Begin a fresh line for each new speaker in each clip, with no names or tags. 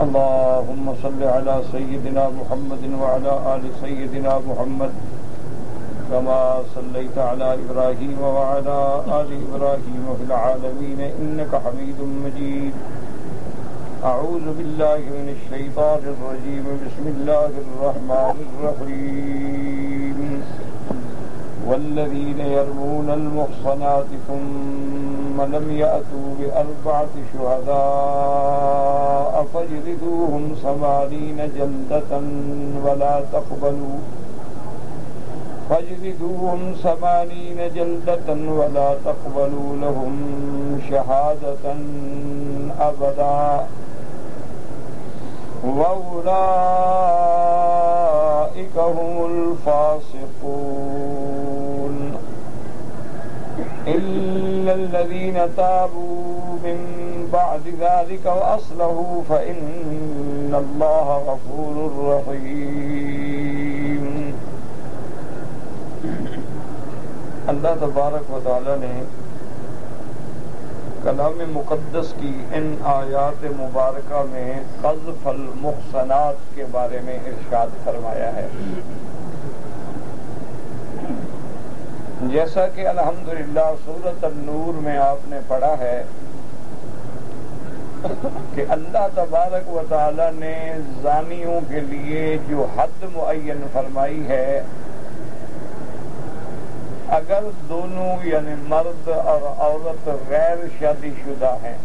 اللهم صل على سيدنا محمد وعلى آل سيدنا محمد كما صليت على إبراهيم وعلى آل إبراهيم في العالمين إنك حميد مجيد. أعوذ بالله من الشيطان الرجيم. بسم الله الرحمن الرحيم. والذين يرمون المحصنات ثم لم يأتوا بأربعة شهداء فاجلدوهم 80 جلدة ولا تقبلوا لهم شهادة أبدا وأولئك هم الفاسقون إلا الذين تابوا من بعد ذلك وأصلحوا فإن الله غفور رحيم. اللہ تبارک و تعالی نے کلام مقدس کی ان آیات مبارکہ میں قذف المحصنات کے بارے میں ارشاد فرمایا ہے. جیسا کہ الحمدللہ سورۃ النور میں آپ نے پڑھا ہے کہ اللہ تبارک و تعالی نے زانیوں کے لیے جو حد معین فرمائی ہے، اگر دونوں یعنی مرد اور عورت غیر شادی شدہ ہیں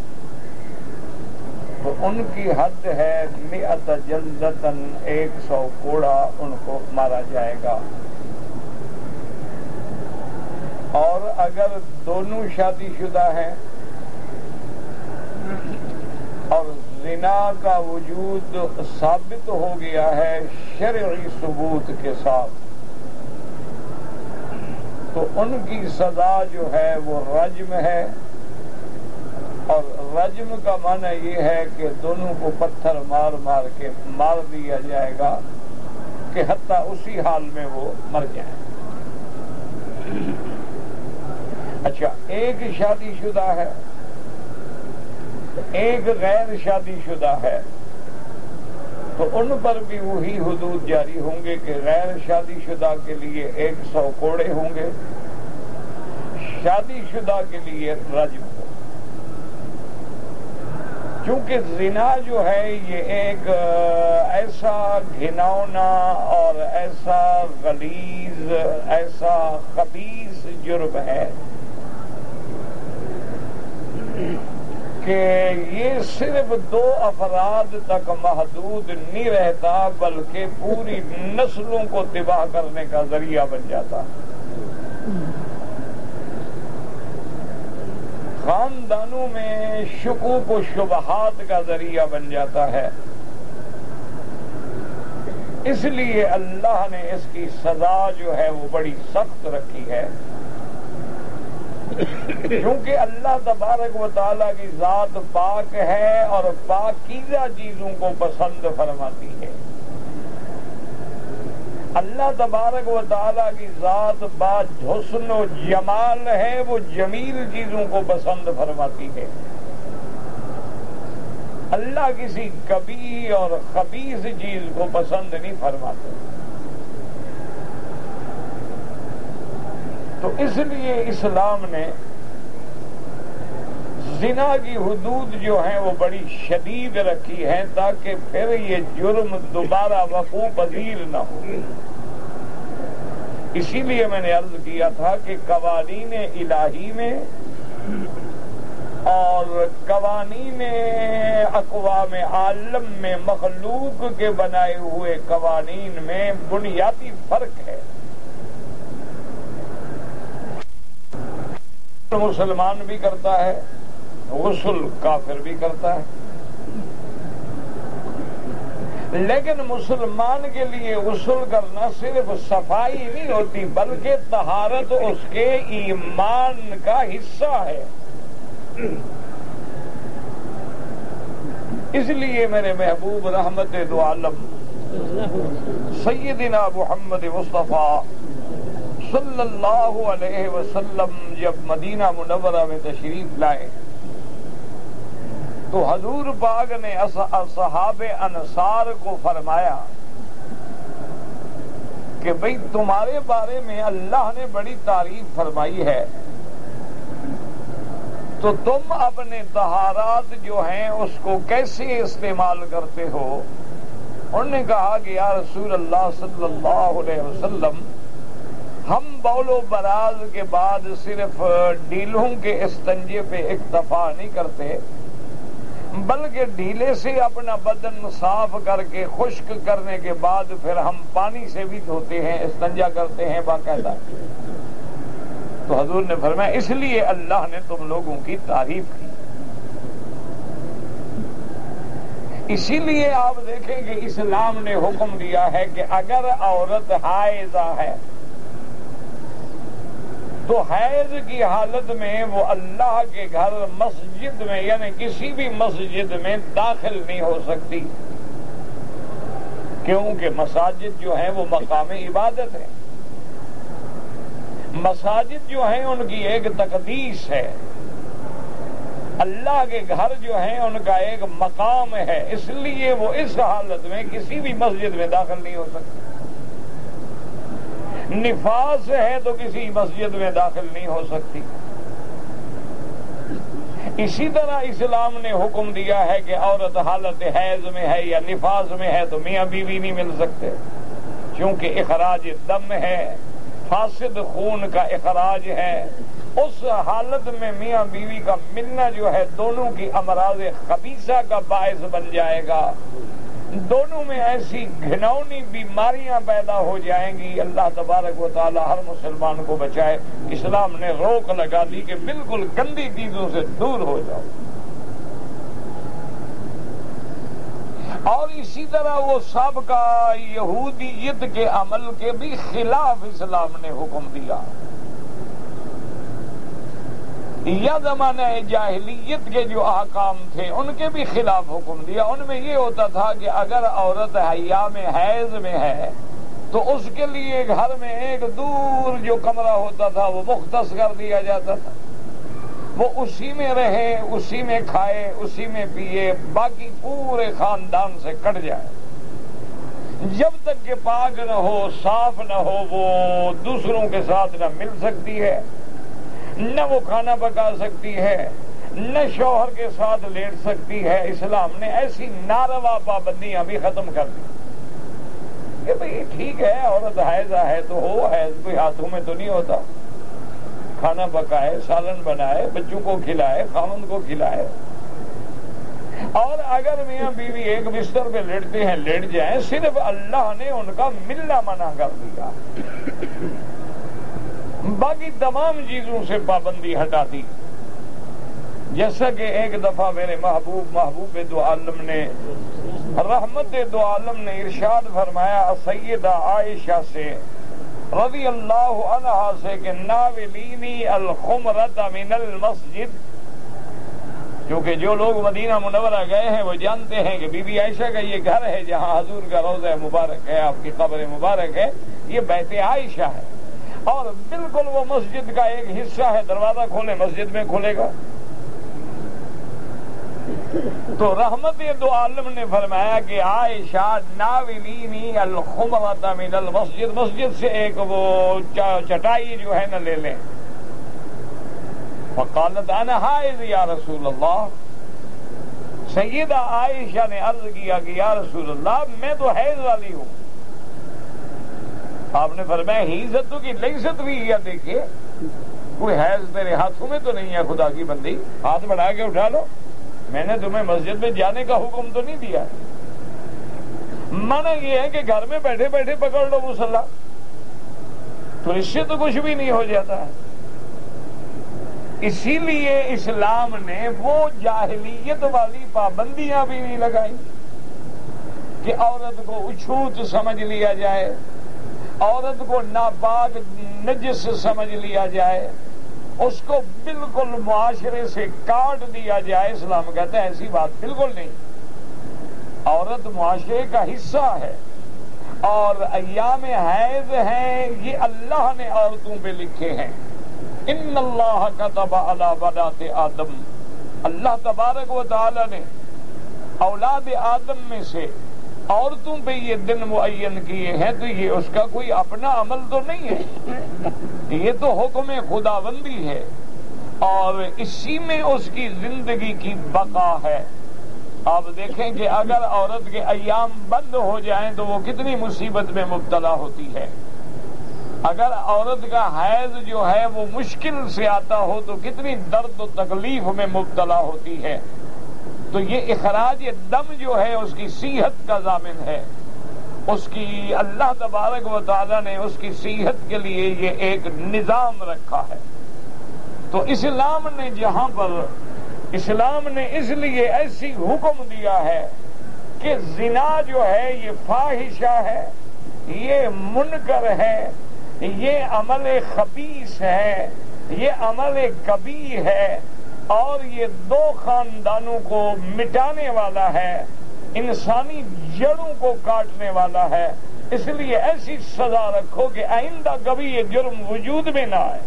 تو ان کی حد ہے 100 جلدتن، 100 کوڑا ان کو مارا جائے گا. اور اگر دونوں شادی شدہ ہیں اور زنا کا وجود ثابت ہو گیا ہے شرعی ثبوت کے ساتھ، تو ان کی سزا جو ہے وہ رجم ہے. اور رجم کا معنی یہ ہے کہ دونوں کو پتھر مار مار کے مار دیا جائے گا کہ حتیٰ اسی حال میں وہ مر جائیں. اچھا، ایک شادی شدہ ہے، ایک غیر شادی شدہ ہے، تو ان پر بھی وہی حدود جاری ہوں گے کہ غیر شادی شدہ کے لیے 100 کوڑے ہوں گے، شادی شدہ کے لیے رجم ہو. چونکہ زنا جو ہے یہ ایک ایسا گھناؤنا اور ایسا غلیظ، ایسا خبیث جرم ہے کہ یہ صرف 2 افراد تک محدود نہیں رہتا بلکہ پوری نسلوں کو تباہ کرنے کا ذریعہ بن جاتا. خاندانوں میں شکوک و شبہات کا ذریعہ بن جاتا ہے. اس لیے اللہ نے اس کی سزا جو ہے وہ بڑی سخت رکھی ہے، کیونکہ اللہ تبارک و تعالیٰ کی ذات پاک ہے اور پاکیزہ چیزوں کو پسند فرماتی ہے. اللہ تبارک و تعالیٰ کی ذات با حسن و جمال ہے، وہ جمیل چیزوں کو پسند فرماتی ہے. اللہ کسی کبیح اور خبیث چیز کو پسند نہیں فرماتے. تو اس لیے اسلام نے زنا کی حدود جو ہیں وہ بڑی شدید رکھی ہیں تاکہ پھر یہ جرم دوبارہ وقوع پذیر نہ ہو. اسی لیے میں نے عرض کیا تھا کہ قوانین الہی میں اور قوانین اقوام عالم میں، مخلوق کے بنائے ہوئے قوانین میں بنیادی فرق ہے. مسلمان بھی کرتا ہے، غسل کافر بھی کرتا ہے، لیکن مسلمان کے لیے غسل کرنا صرف صفائی نہیں ہوتی بلکہ طہارت اس کے ایمان کا حصہ ہے. اس لیے میرے محبوب رحمت دو عالم سیدنا محمد مصطفیٰ صلی اللہ علیہ وسلم جب مدینہ منورہ میں تشریف لائے تو حضور پاک نے اصحاب انصار کو فرمایا کہ بھئی تمہارے بارے میں اللہ نے بڑی تعریف فرمائی ہے، تو تم اپنے طہارات جو ہیں اس کو کیسے استعمال کرتے ہو؟ انہوں نے کہا کہ یا رسول اللہ صلی اللہ علیہ وسلم، ہم بول و براز کے بعد صرف ڈیلوں کے استنجے پہ اکتفا نہیں کرتے، بلکہ ڈھیلے سے اپنا بدن صاف کر کے خشک کرنے کے بعد پھر ہم پانی سے بھی دھوتے ہیں، استنجا کرتے ہیں باقاعدہ۔ تو حضور نے فرمایا اس لیے اللہ نے تم لوگوں کی تعریف کی۔ اسی لیے آپ دیکھیں کہ اسلام نے حکم دیا ہے کہ اگر عورت حائضہ ہے تو حیض کی حالت میں وہ اللہ کے گھر مسجد میں یعنی کسی بھی مسجد میں داخل نہیں ہو سکتی، کیونکہ مساجد جو ہیں وہ مقام عبادت ہے، مساجد جو ہیں ان کی ایک تقدیس ہے، اللہ کے گھر جو ہیں ان کا ایک مقام ہے، اس لیے وہ اس حالت میں کسی بھی مسجد میں داخل نہیں ہو سکتی۔ نفاس ہے تو کسی مسجد میں داخل نہیں ہو سکتی۔ اسی طرح اسلام نے حکم دیا ہے کہ عورت حالت حیض میں ہے یا نفاس میں ہے تو میاں بیوی نہیں مل سکتے، کیونکہ اخراج دم ہے، فاسد خون کا اخراج ہے۔ اس حالت میں میاں بیوی کا ملنا جو ہے دونوں کی امراض خبیثہ کا باعث بن جائے گا، دونوں میں ایسی گھناؤنی بیماریاں پیدا ہو جائیں گی۔ اللہ تبارک و تعالی ہر مسلمان کو بچائے۔ اسلام نے روک لگا دی کہ بالکل گندی چیزوں سے دور ہو جاؤ۔ اور اسی طرح وہ سب کا یہودیت کے عمل کے بھی خلاف اسلام نے حکم دیا، یا زمانہ جاہلیت کے جو احکام تھے ان کے بھی خلاف حکم دیا۔ ان میں یہ ہوتا تھا کہ اگر عورت ایام حیض میں ہے تو اس کے لیے گھر میں ایک دور جو کمرہ ہوتا تھا وہ مختص کر دیا جاتا تھا، وہ اسی میں رہے، اسی میں کھائے، اسی میں پیے، باقی پورے خاندان سے کٹ جائے۔ جب تک کہ پاک نہ ہو، صاف نہ ہو، وہ دوسروں کے ساتھ نہ مل سکتی ہے، نہ وہ کھانا پکا سکتی ہے، نہ شوہر کے ساتھ لیٹ سکتی ہے۔ اسلام نے ایسی ناروا پابندیاں بھی ختم کر دی کہ بھئی ٹھیک ہے عورت حائضہ ہے تو ہو، حیض کوئی ہاتھوں میں تو نہیں ہوتا، کھانا پکائے، سالن بنائے، بچوں کو کھلائے، خاوند کو کھلائے، اور اگر میاں بیوی ایک بستر پہ لیٹتے ہیں لیٹ جائیں، صرف اللہ نے ان کا ملنا منع کر دیا، باقی تمام چیزوں سے پابندی ہٹا دی۔ جیسا کہ ایک دفعہ میرے محبوب دو عالم نے، رحمت دو عالم نے ارشاد فرمایا سیدہ عائشہ سے رضی اللہ عنہا سے کہ ناولینی الخمرۃ من المسجد، کیونکہ جو لوگ مدینہ منورہ گئے ہیں وہ جانتے ہیں کہ بی بی عائشہ کا یہ گھر ہے جہاں حضور کا روضہ مبارک ہے، آپ کی قبر مبارک ہے، یہ بیت عائشہ ہے، اور بالکل وہ مسجد کا ایک حصہ ہے، دروازہ کھولے مسجد میں کھلے گا۔ تو رحمت دو عالم نے فرمایا کہ عائشہ ناولینی الخمرۃ من المسجد، مسجد سے ایک وہ چٹائی جو ہے نہ لے لیں۔ فقالت انا حائض یا رسول اللہ، سیدہ عائشہ نے عرض کیا کہ یا رسول اللہ میں تو حیض والی ہوں۔ آپ نے فرمایا ہی ستو کی لیست بھی، یا دیکھیے کوئی حیض تیرے ہاتھوں میں تو نہیں ہے، خدا کی بندی ہاتھ بڑھا کے اٹھا لو، میں نے تمہیں مسجد میں جانے کا حکم تو نہیں دیا، منع یہ ہے کہ گھر میں بیٹھے بیٹھے پکڑ لو مصلی، تو اس سے تو کچھ بھی نہیں ہو جاتا ہے۔ اسی لیے اسلام نے وہ جاہلیت والی پابندیاں بھی نہیں لگائی کہ عورت کو اچھوت سمجھ لیا جائے، عورت کو ناپاک نجس سمجھ لیا جائے، اس کو بالکل معاشرے سے کاٹ دیا جائے۔ اسلام کہتا ہے ایسی بات بالکل نہیں، عورت معاشرے کا حصہ ہے، اور ایام حیض ہیں یہ اللہ نے عورتوں پہ لکھے ہیں۔ ان اللہ کتب علی بنات آدم اللہ تبارک و تعالی نے اولاد آدم میں سے عورتوں پہ یہ دن معین کیے ہیں تو یہ اس کا کوئی اپنا عمل تو نہیں ہے، یہ تو حکم خداوندی ہے اور اسی میں اس کی زندگی کی بقا ہے۔ آپ دیکھیں کہ اگر عورت کے ایام بند ہو جائیں تو وہ کتنی مصیبت میں مبتلا ہوتی ہے، اگر عورت کا حیض جو ہے وہ مشکل سے آتا ہو تو کتنی درد و تکلیف میں مبتلا ہوتی ہے۔ تو یہ اخراج دم جو ہے اس کی صحت کا ضامن ہے، اس کی اللہ تبارک و تعالی نے اس کی صحت کے لیے یہ ایک نظام رکھا ہے۔ تو اسلام نے جہاں پر اسلام نے اس لیے ایسی حکم دیا ہے کہ زنا جو ہے یہ فاحشہ ہے، یہ منکر ہے، یہ عمل خبیث ہے، یہ عمل کبیح ہے اور یہ دو خاندانوں کو مٹانے والا ہے، انسانی جڑوں کو کاٹنے والا ہے، اس لیے ایسی سزا رکھو کہ آئندہ کبھی یہ جرم وجود میں نہ آئے،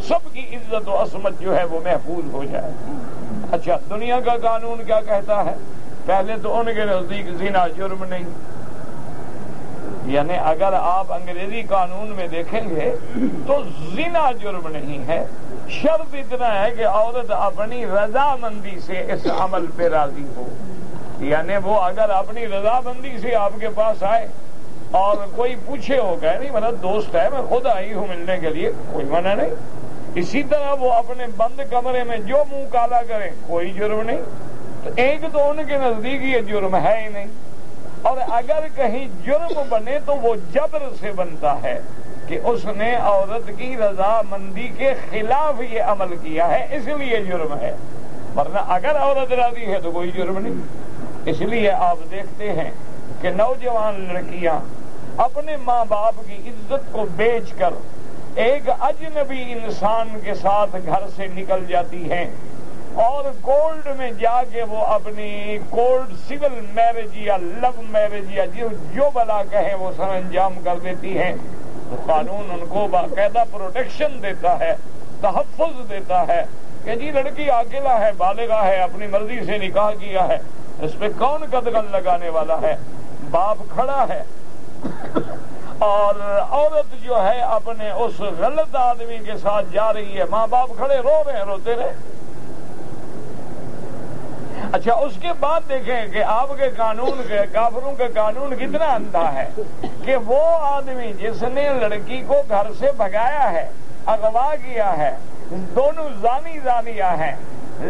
سب کی عزت و عصمت جو ہے وہ محفوظ ہو جائے۔ اچھا، دنیا کا قانون کیا کہتا ہے؟ پہلے تو ان کے نزدیک زنا جرم نہیں، یعنی اگر آپ انگریزی قانون میں دیکھیں گے تو زنا جرم نہیں ہے، شرط اتنا ہے کہ عورت اپنی رضامندی سے اس عمل پہ راضی ہو، یعنی وہ اگر اپنی رضامندی سے آپ کے پاس آئے اور کوئی پوچھے ہو گئے نہیں میرا دوست ہے میں خود آئی ہوں ملنے کے لیے، کوئی منع نہیں، اسی طرح وہ اپنے بند کمرے میں جو منہ کالا کرے کوئی جرم نہیں، تو ایک تو ان کے نزدیک یہ جرم ہے ہی نہیں، اور اگر کہیں جرم بنے تو وہ جبر سے بنتا ہے کہ اس نے عورت کی رضامندی کے خلاف یہ عمل کیا ہے اس لیے جرم ہے، ورنہ اگر عورت راضی ہے تو کوئی جرم نہیں۔ اس لیے آپ دیکھتے ہیں کہ نوجوان لڑکیاں اپنے ماں باپ کی عزت کو بیچ کر ایک اجنبی انسان کے ساتھ گھر سے نکل جاتی ہیں اور کورٹ میں جا کے وہ اپنی کورٹ سول میرج یا لو میرج یا جو بلا کہیں وہ سر انجام کر دیتی ہیں، تو قانون ان کو باقاعدہ پروٹیکشن دیتا ہے، تحفظ دیتا ہے کہ جی لڑکی عاقلہ ہے، بالغہ ہے، اپنی مرضی سے نکاح کیا ہے، اس پہ کون قدغن لگانے والا ہے، باپ کھڑا ہے اور عورت جو ہے اپنے اس غلط آدمی کے ساتھ جا رہی ہے، ماں باپ کھڑے رو رہے ہیں، روتے رہے۔ اچھا، اس کے بعد دیکھیں کہ آپ کے قانون کے کافروں کے قانون کتنا اندھا ہے کہ وہ آدمی جس نے لڑکی کو گھر سے بھگایا ہے، اغوا کیا ہے، دونوں زانیہ ہیں،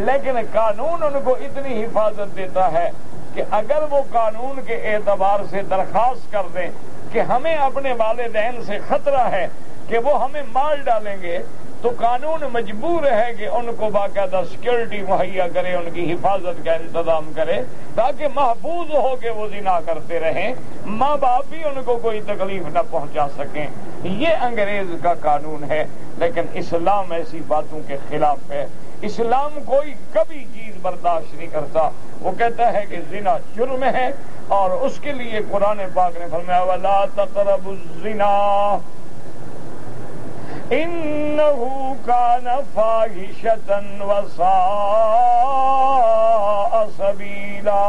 لیکن قانون ان کو اتنی حفاظت دیتا ہے کہ اگر وہ قانون کے اعتبار سے درخواست کر دیں کہ ہمیں اپنے والدین سے خطرہ ہے کہ وہ ہمیں مار ڈالیں گے، تو قانون مجبور ہے کہ ان کو باقاعدہ سیکورٹی مہیا کرے، ان کی حفاظت کا انتظام کرے تاکہ محفوظ ہو کے وہ زنا کرتے رہیں، ماں باپ بھی ان کو کوئی تکلیف نہ پہنچا سکیں۔ یہ انگریز کا قانون ہے، لیکن اسلام ایسی باتوں کے خلاف ہے۔ اسلام کوئی کبھی چیز برداشت نہیں کرتا، وہ کہتا ہے کہ زنا جرم ہے اور اس کے لیے قرآن پاک نے فرمایا وَلَا تَقْرَبُوا الزِّنَا إِنَّهُ كَانَ فَاحِشَةً وَسَاءَ سَبِيلًا۔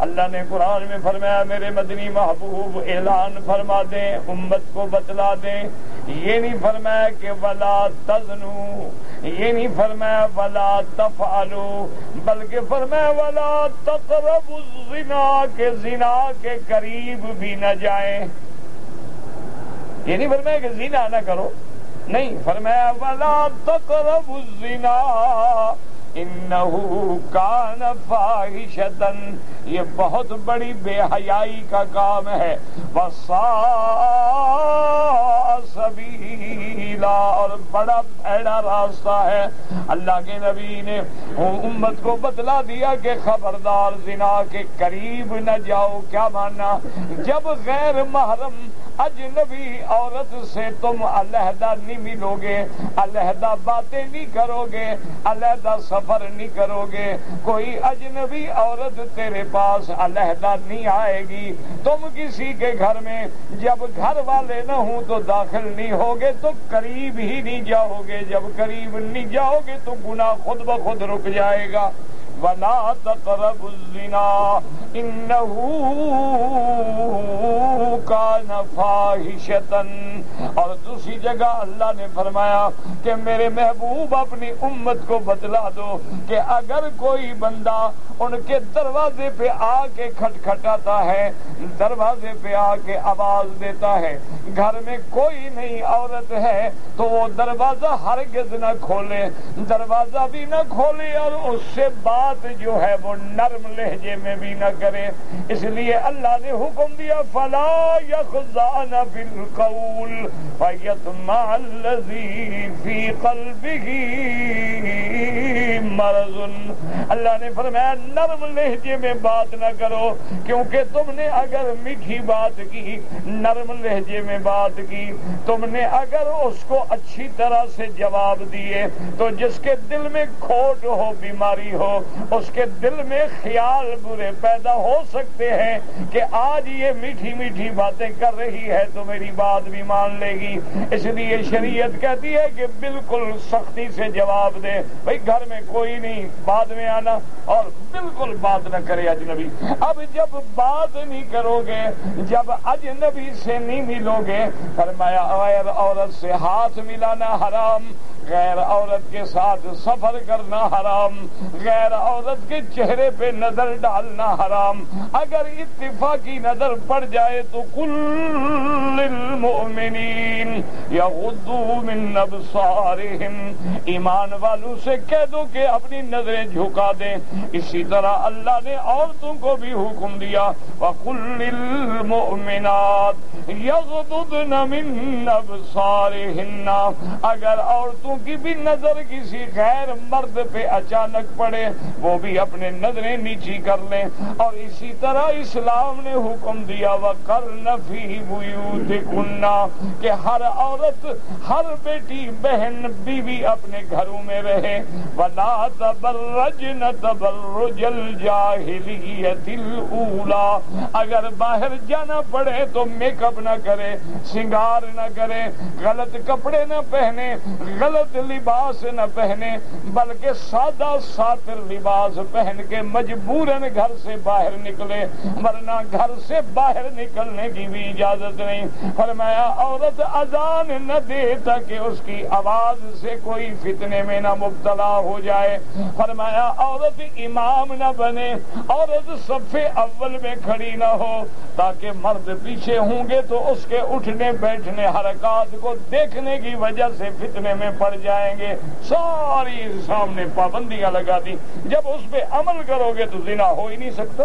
اللہ نے قرآن میں فرمایا میرے مدنی محبوب اعلان فرما دیں، امت کو بتلا دیں، یہ نہیں فرمایا کہ وَلَا تَزْنُوا، یہ نہیں فرمایا وَلَا تَفْعَلُوا، بلکہ فرمایا وَلَا تَقْرَبُوا الزِّنَا، کہ زنا کے قریب بھی نہ جائیں۔ یہ نہیں فرمایا کہ زنا نہ کرو، نہیں، فرمایا وَلَا تَقْرَبُوا الزِّنَا إِنَّهُ كَانَ فَاحِشَةً، یہ بہت بڑی بے حیائی کا کام ہے، وَسَاءَ سَبِيلًا، اور بڑا بھیڑا راستہ ہے۔ اللہ کے نبی نے امت کو بتلا دیا کہ خبردار زنا کے قریب نہ جاؤ۔ کیا ماننا؟ جب غیر محرم اجنبی عورت سے تم علیحدہ نہیں ملو گے، علیحدہ باتیں نہیں کرو گے، علیحدہ سفر نہیں کرو گے، کوئی اجنبی عورت تیرے پاس علیحدہ نہیں آئے گی۔ تم کسی کے گھر میں جب گھر والے نہ ہوں تو داخل نہیں ہوگے تو قریب ہی نہیں جاؤ گے، جب قریب نہیں جاؤ گے تو گناہ خود بخود رک جائے گا۔ وَلَا تَقْرَبُوا الزِّنَا إِنَّهُ كَانَ فَاحِشَةً۔ اور دوسری جگہ اللہ نے فرمایا کہ میرے محبوب اپنی امت کو بتلا دو کہ اگر کوئی بندہ ان کے دروازے پہ آ کے کھٹکھٹاتا ہے، دروازے پہ آ کے آواز دیتا ہے، گھر میں کوئی نئی عورت ہے تو وہ دروازہ ہرگز نہ کھولے، دروازہ بھی نہ کھولے اور اس سے بات جو ہے وہ نرم لہجے میں بھی نہ کرے۔ اس لیے اللہ نے حکم دیا فَلَا يَخْضَعْنَ بِالْقَوْلِ فَيَطْمَعَ الَّذِي فِي قَلْبِهِ مَرَضٌ۔ اللہ نے فرمایا نرم لہجے میں بات نہ کرو، کیونکہ تم نے اگر میٹھی بات کی، نرم لہجے میں بات کی، تم نے اگر اس کو اچھی طرح سے جواب دیے تو جس کے دل میں کھوٹ ہو، بیماری ہو، اس کے دل میں خیال برے پیدا ہو سکتے ہیں کہ آج یہ میٹھی میٹھی باتیں کر رہی ہے تو میری بات بھی مان لے گی۔ اس لیے شریعت کہتی ہے کہ بالکل سختی سے جواب دے، بھئی گھر میں کوئی نہیں، بعد میں آنا، اور بالکل بات نہ کرے اجنبی۔ اب جب بات نہیں کرو گے، جب اجنبی سے نہیں ملو گے، فرمایا غیر عورت سے ہاتھ ملانا حرام، غیر عورت کے ساتھ سفر کرنا حرام، غیر عورت کے چہرے پہ نظر ڈالنا حرام۔ اگر اتفاقی نظر پڑ جائے تو کل للمؤمنین یغضوا من ابصارہم، ایمان والوں سے کہہ دو کہ اپنی نظریں جھکا دیں۔ اسی طرح اللہ نے عورتوں کو بھی حکم دیا وَقُلْ لِلْمُؤْمِنَاتِ یغضضن من ابصارہن، اگر عورتوں کی بھی نظر کسی غیر مرد پہ اچانک پڑے وہ بھی اپنے نظریں نیچی کر لیں۔ اور اسی طرح اسلام نے حکم دیا وَقَرْنَ فِي بُيُوتِكُنَّ، کہ ہر عورت، ہر بیٹی، بہن، بیوی اپنے گھروں میں رہے۔ وَلَا تَبَرَّجْنَ تَبَرُّجَ الْجَاهِلِيَّةِ الْأُولَى، اگر باہر جانا پڑے تو میک اپ نہ کرے، سنگار نہ کرے، غلط کپڑے نہ پہنے، غلط لباس نہ پہنے، بلکہ سادہ ساتر لباس پہن کے مجبوراً گھر سے باہر نکلے، ورنہ گھر سے باہر نکلنے کی بھی اجازت نہیں۔ فرمایا عورت اذان نہ دے تاکہ اس کی آواز سے کوئی فتنے میں نہ مبتلا ہو جائے۔ فرمایا عورت امام نہ بنے، عورت صف اول میں کھڑی نہ ہو تاکہ مرد پیچھے ہوں گے تو اس کے اٹھنے بیٹھنے حرکات کو دیکھنے کی وجہ سے فتنے میں پڑ جائیں گے۔ ساری سامنے پابندیاں لگا دی، جب اس پہ عمل کرو گے تو زنا ہو ہی نہیں سکتا۔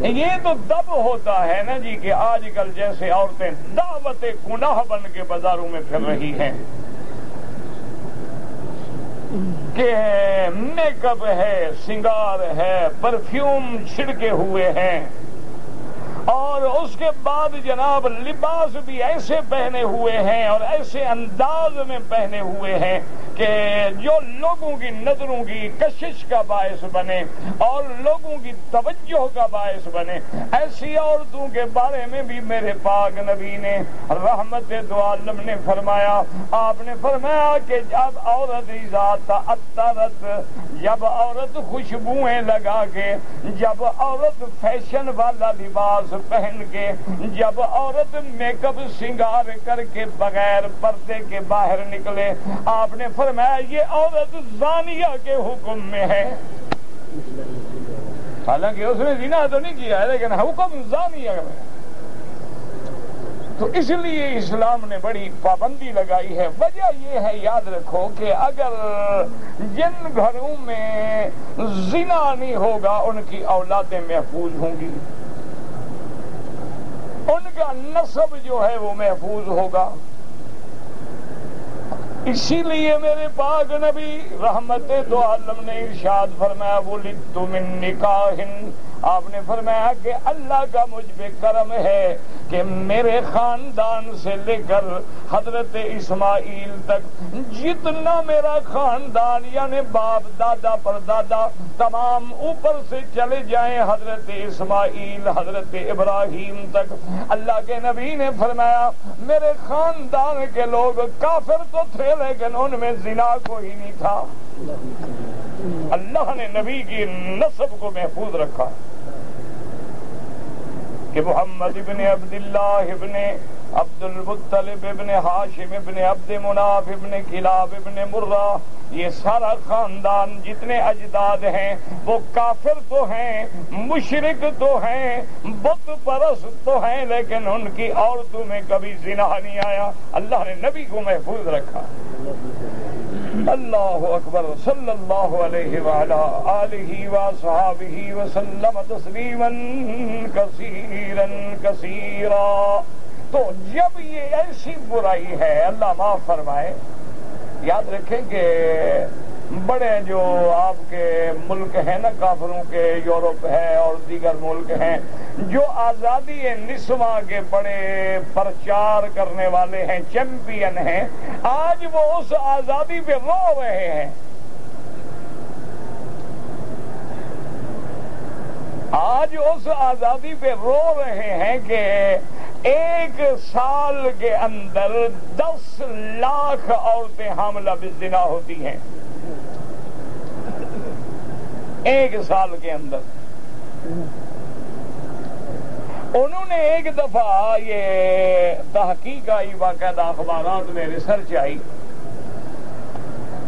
یہ تو تب ہوتا ہے نا جی کہ آج کل جیسے عورتیں دعوت گناہ بن کے بازاروں میں پھر رہی ہیں کہ میک اپ ہے، سنگار ہے، پرفیوم چھڑکے ہوئے ہیں، اور اس کے بعد جناب لباس بھی ایسے پہنے ہوئے ہیں اور ایسے انداز میں پہنے ہوئے ہیں کہ جو لوگوں کی نظروں کی کشش کا باعث بنے اور لوگوں کی توجہ کا باعث بنے۔ ایسی عورتوں کے بارے میں بھی میرے پاک نبی نے رحمت دو عالم نے فرمایا، آپ نے فرمایا کہ جب عورت ذات عطرت، جب عورت خوشبوئیں لگا کے، جب عورت فیشن والا لباس پہن کے، جب عورت میک اپ سنگار کر کے بغیر پردے کے باہر نکلے، آپ نے فرمایا یہ عورت زانیہ کے حکم میں ہے۔ حالانکہ اس نے زنا تو نہیں کیا ہے لیکن حکم زانیہ میں۔ تو اس لیے اسلام نے بڑی پابندی لگائی ہے۔ وجہ یہ ہے، یاد رکھو کہ اگر جن گھروں میں زنا نہیں ہوگا ان کی اولادیں محفوظ ہوں گی، ان کا نسب جو ہے وہ محفوظ ہوگا۔ اسی لیے میرے پاک نبی رحمت دو عالم نے ارشاد فرمایا وَلِدتُّ مِن نِکَاحٍ آپ نے فرمایا کہ اللہ کا مجھ پہ کرم ہے کہ میرے خاندان سے لے کر حضرت اسماعیل تک جتنا میرا خاندان یعنی باپ دادا پردادا تمام اوپر سے چلے جائیں حضرت اسماعیل حضرت ابراہیم تک، اللہ کے نبی نے فرمایا میرے خاندان کے لوگ کافر تو تھے لیکن ان میں زنا کوئی نہیں تھا۔ اللہ نے نبی کی نسب کو محفوظ رکھا کہ محمد ابن عبداللہ ابن عبد المطلب ابن ہاشم ابن عبد مناف ابن کلاب ابن مرہ، یہ سارا خاندان جتنے اجداد ہیں وہ کافر تو ہیں، مشرک تو ہیں، بت پرست تو ہیں، لیکن ان کی عورتوں میں کبھی زنا نہیں آیا۔ اللہ نے نبی کو محفوظ رکھا۔ اللہ اکبر، صلی اللہ علیہ وعلی آلہ وصحابہ وسلم تسلیما کثیرا کثیرا۔ تو جب یہ ایسی برائی ہے، اللہ معاف فرمائے، یاد رکھیں کہ بڑے جو آپ کے ملک ہیں نا کافروں کے، یورپ ہے اور دیگر ملک ہیں جو آزادی نسواں کے بڑے پرچار کرنے والے ہیں، چیمپئن ہیں، آج وہ اس آزادی پہ رو رہے ہیں۔ آج اس آزادی پہ رو رہے ہیں کہ ایک سال کے اندر 10 لاکھ عورتیں حاملہ بالزنا ہوتی ہیں، ایک سال کے اندر۔ انہوں نے ایک دفعہ یہ تحقیق آئی، باقاعدہ اخبارات میں ریسرچ آئی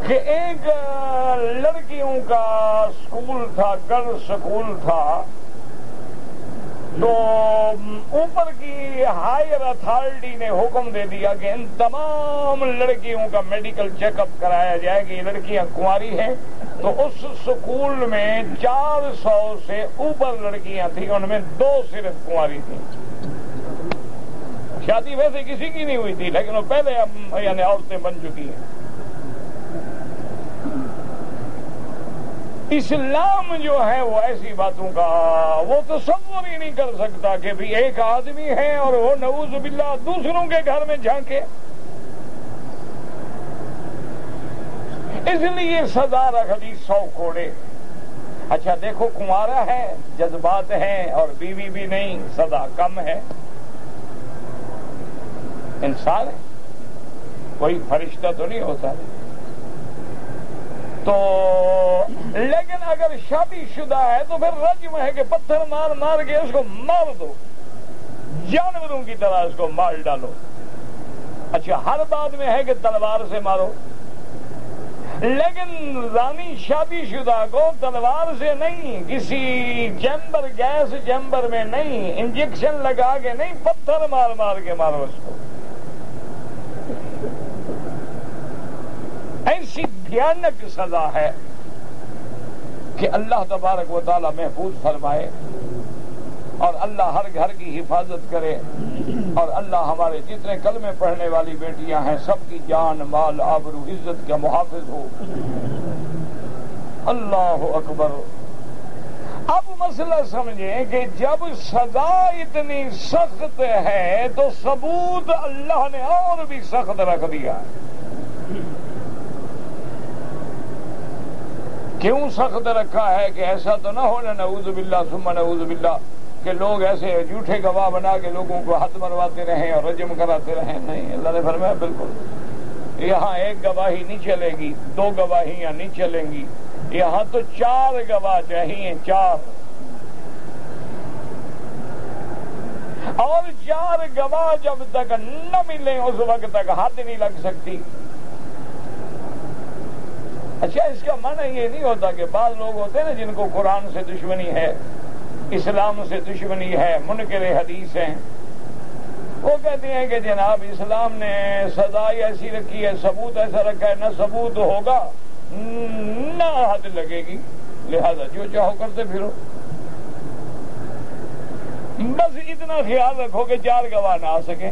کہ ایک لڑکیوں کا سکول تھا، گرلز سکول تھا، تو اوپر کی ہائر اتھارٹی نے حکم دے دیا کہ ان تمام لڑکیوں کا میڈیکل چیک اپ کرایا جائے کہ یہ لڑکیاں کنواری ہیں۔ تو اس سکول میں 400 سے اوپر لڑکیاں تھیں، ان میں 2 صرف کنواری تھیں۔ شادی ویسے کسی کی نہیں ہوئی تھی لیکن وہ پہلے یعنی عورتیں بن چکی ہیں۔ اسلام جو ہے وہ ایسی باتوں کا وہ تصور ہی نہیں کر سکتا کہ بھی ایک آدمی ہے اور وہ نعوذ باللہ دوسروں کے گھر میں جھانکے۔ اس لیے سزا رکھ دی 100 کوڑے۔ اچھا دیکھو، کنوارا ہے، جذبات ہیں اور بیوی بھی نہیں، سزا کم ہے۔ انسان ہے، کوئی فرشتہ تو نہیں ہوتا۔ تو لیکن اگر شادی شدہ ہے تو پھر رجم ہے کہ پتھر مار مار کے اس کو مار دو، جانوروں کی طرح اس کو مار ڈالو۔ اچھا ہر بات میں ہے کہ تلوار سے مارو، لیکن رانی شادی شدہ کو تلوار سے نہیں، کسی چیمبر گیس چیمبر میں نہیں، انجیکشن لگا کے نہیں، پتھر مار مار کے مارو اس کو۔ ایسی بھیانک سزا ہے کہ اللہ تبارک و تعالی محفوظ فرمائے اور اللہ ہر گھر کی حفاظت کرے، اور اللہ ہمارے جتنے کلمے پڑھنے والی بیٹیاں ہیں سب کی جان مال آبرو عزت کا محافظ ہو۔ اللہ اکبر۔ اب مسئلہ سمجھیں کہ جب سزا اتنی سخت ہے تو ثبوت اللہ نے اور بھی سخت رکھ دیا۔ کیوں سخت رکھا ہے کہ ایسا تو نہ ہونا نعوذ باللہ ثم نعوذ باللہ کہ لوگ ایسے جھوٹے گواہ بنا کے لوگوں کو حد مرواتے رہیں اور رجم کراتے رہیں۔ نہیں، اللہ نے فرمایا بالکل یہاں 1 گواہی نہیں چلے گی، 2 گواہیاں نہیں چلیں گی، یہاں تو 4 گواہ چاہیے، 4، اور 4 گواہ جب تک نہ ملیں اس وقت تک حد نہیں لگ سکتی۔ اچھا اس کا معنی یہ نہیں ہوتا کہ بعض لوگ ہوتے ہیں نا جن کو قرآن سے دشمنی ہے، اسلام سے دشمنی ہے، منکر حدیث ہیں، وہ کہتے ہیں کہ جناب اسلام نے سزا ایسی رکھی ہے، ثبوت ایسا رکھا ہے، نہ ثبوت ہوگا نہ حد لگے گی، لہذا جو چاہو کرتے پھرو۔ بس اتنا خیال رکھو کہ 4 گواہ نہ آ سکیں۔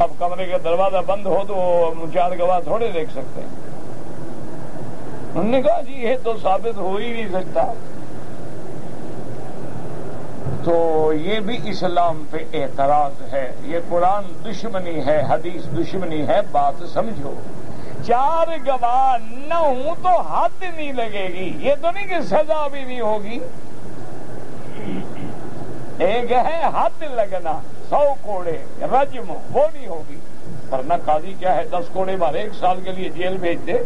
اب کمرے کا دروازہ بند ہو تو 4 گواہ تھوڑے دیکھ سکتے ہیں۔ انہوں نے کہا جی یہ تو ثابت ہو ہی نہیں سکتا. تو یہ بھی اسلام پہ اعتراض ہے. یہ قرآن دشمنی ہے، حدیث دشمنی ہے. بات سمجھو، 4 گواہ نہ ہوں تو حد نہیں لگے گی. یہ تو نہیں کہ سزا بھی نہیں ہوگی. ایک ہے حد لگنا، 100 کوڑے رجم، وہ نہیں ہوگی. ورنہ قاضی کیا ہے 10 کوڑے مارے 1 سال کے لیے جیل بھیج دے.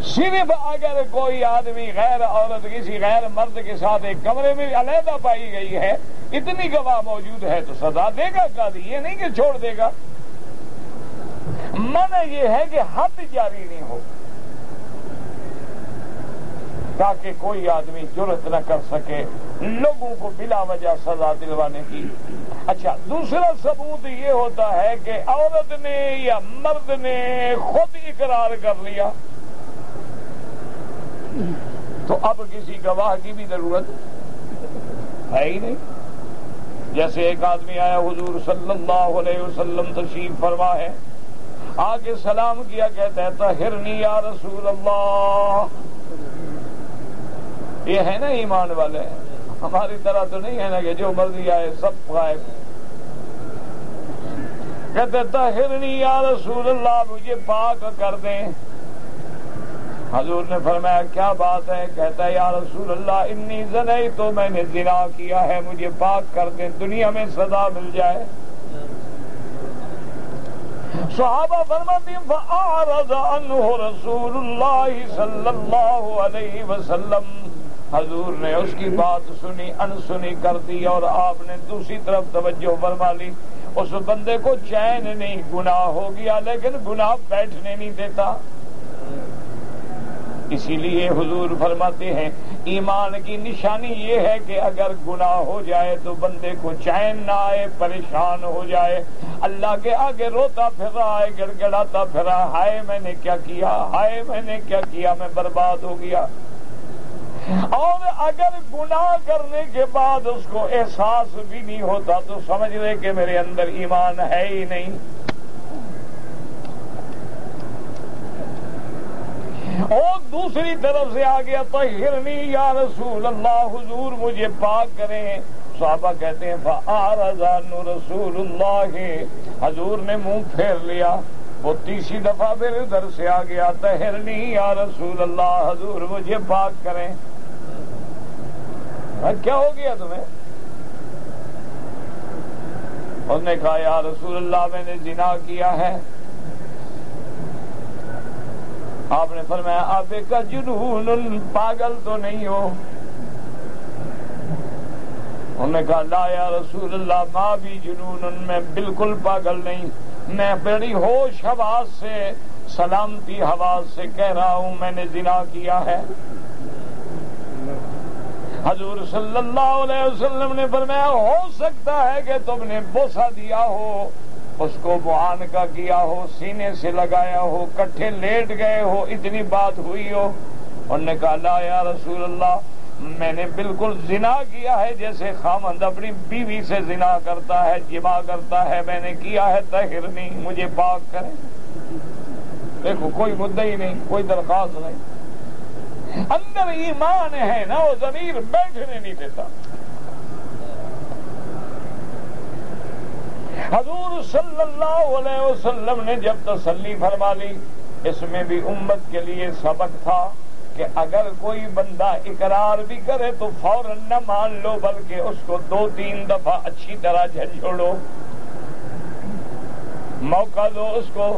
صرف اگر کوئی آدمی غیر عورت کسی غیر مرد کے ساتھ ایک کمرے میں علیحدہ پائی گئی ہے، اتنی گواہ موجود ہے تو سزا دے گا قاضی. یہ نہیں کہ چھوڑ دے گا. منع یہ ہے کہ حد جاری نہیں ہو، تاکہ کوئی آدمی جرأت نہ کر سکے لوگوں کو بلا وجہ سزا دلوانے کی. اچھا، دوسرا ثبوت یہ ہوتا ہے کہ عورت نے یا مرد نے خود اقرار کر لیا تو اب کسی گواہ کی بھی ضرورت ہے ہی نہیں. جیسے ایک آدمی آیا، حضور صلی اللہ علیہ وسلم تشریف فرما ہے، آ کے سلام کیا، کہتا ہے طہرنی یا رسول اللہ. یہ ہے نا ایمان والے، ہماری طرح تو نہیں ہے نا کہ جو مرضی آئے سب غائب. کہتے طہرنی یا رسول اللہ، مجھے پاک کر دیں. حضور نے فرمایا کیا بات ہے؟ کہتا ہے یا رسول اللہ انی زنیت، تو میں نے زنا کیا ہے، مجھے پاک کر دیں، دنیا میں سزا مل جائے. صحابہ فرماتے ہیں فأعرض عنہ رسول اللہ صلی اللہ علیہ وسلم. حضور نے اس کی بات سنی، انسنی کر دی، اور آپ نے دوسری طرف توجہ فرما لی. اس بندے کو چین نہیں، گناہ ہو گیا لیکن گناہ بیٹھنے نہیں دیتا. اسی لیے حضور فرماتے ہیں ایمان کی نشانی یہ ہے کہ اگر گناہ ہو جائے تو بندے کو چین نہ آئے، پریشان ہو جائے، اللہ کے آگے روتا پھر رہا ہے، گڑ گڑاتا پھر رہا، ہائے میں نے کیا کیا، ہائے میں نے کیا کیا، میں برباد ہو گیا. اور اگر گناہ کرنے کے بعد اس کو احساس بھی نہیں ہوتا تو سمجھ لے کہ میرے اندر ایمان ہے ہی نہیں. اور دوسری طرف سے آ گیا طہرنی یا رسول اللہ، حضور مجھے پاک کریں. صحابہ کہتے ہیں فأعرض عنہ رسول اللہ، حضور نے منہ پھیر لیا. وہ تیسری دفعہ پھر ادھر سے آ گیا طہرنی یا رسول اللہ، حضور مجھے پاک کریں. کیا ہو گیا تمہیں؟ اس نے کہا یا رسول اللہ میں نے زنا کیا ہے. آپ نے فرمایا آپ کا جنون، پاگل تو نہیں ہو؟ انہوں نے کہا لا یا رسول اللہ ما بھی جنون، میں بالکل پاگل نہیں، میں بڑی ہوش حواس سے، سلامتی حواس سے کہہ رہا ہوں میں نے زنا کیا ہے. حضور صلی اللہ علیہ وسلم نے فرمایا ہو سکتا ہے کہ تم نے بوسہ دیا ہو، اس کو معانقہ کیا ہو، سینے سے لگایا ہو، کٹھے لیٹ گئے ہو، اتنی بات ہوئی ہو. انہوں نے کہا لا یا رسول اللہ میں نے بالکل زنا کیا ہے جیسے خامند اپنی بیوی سے زنا کرتا ہے، جماع کرتا ہے، میں نے کیا ہے. طہرنی، مجھے پاک کریں. دیکھو کوئی مدعی نہیں، کوئی درخواست نہیں، اندر ایمان ہے نا، وہ ضمیر بیٹھنے نہیں دیتا. حضور صلی اللہ علیہ وسلم نے جب تسلی فرما لی، اس میں بھی امت کے لیے سبق تھا کہ اگر کوئی بندہ اقرار بھی کرے تو فوراً نہ مان لو، بلکہ اس کو 2-3 دفعہ اچھی طرح جھنجھوڑو، موقع دو اس کو.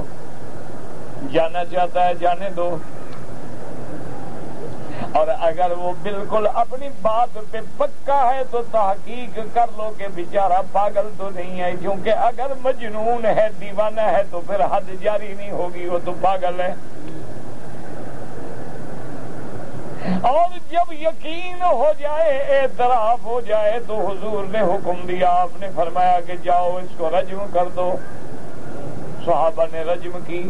جانا چاہتا ہے جانے دو، اور اگر وہ بالکل اپنی بات پہ پکا ہے تو تحقیق کر لو کہ بیچارہ پاگل تو نہیں ہے، کیونکہ اگر مجنون ہے، دیوانہ ہے تو پھر حد جاری نہیں ہوگی، وہ تو پاگل ہے. اور جب یقین ہو جائے، اعتراف ہو جائے تو حضور نے حکم دیا، آپ نے فرمایا کہ جاؤ اس کو رجم کر دو. صحابہ نے رجم کی.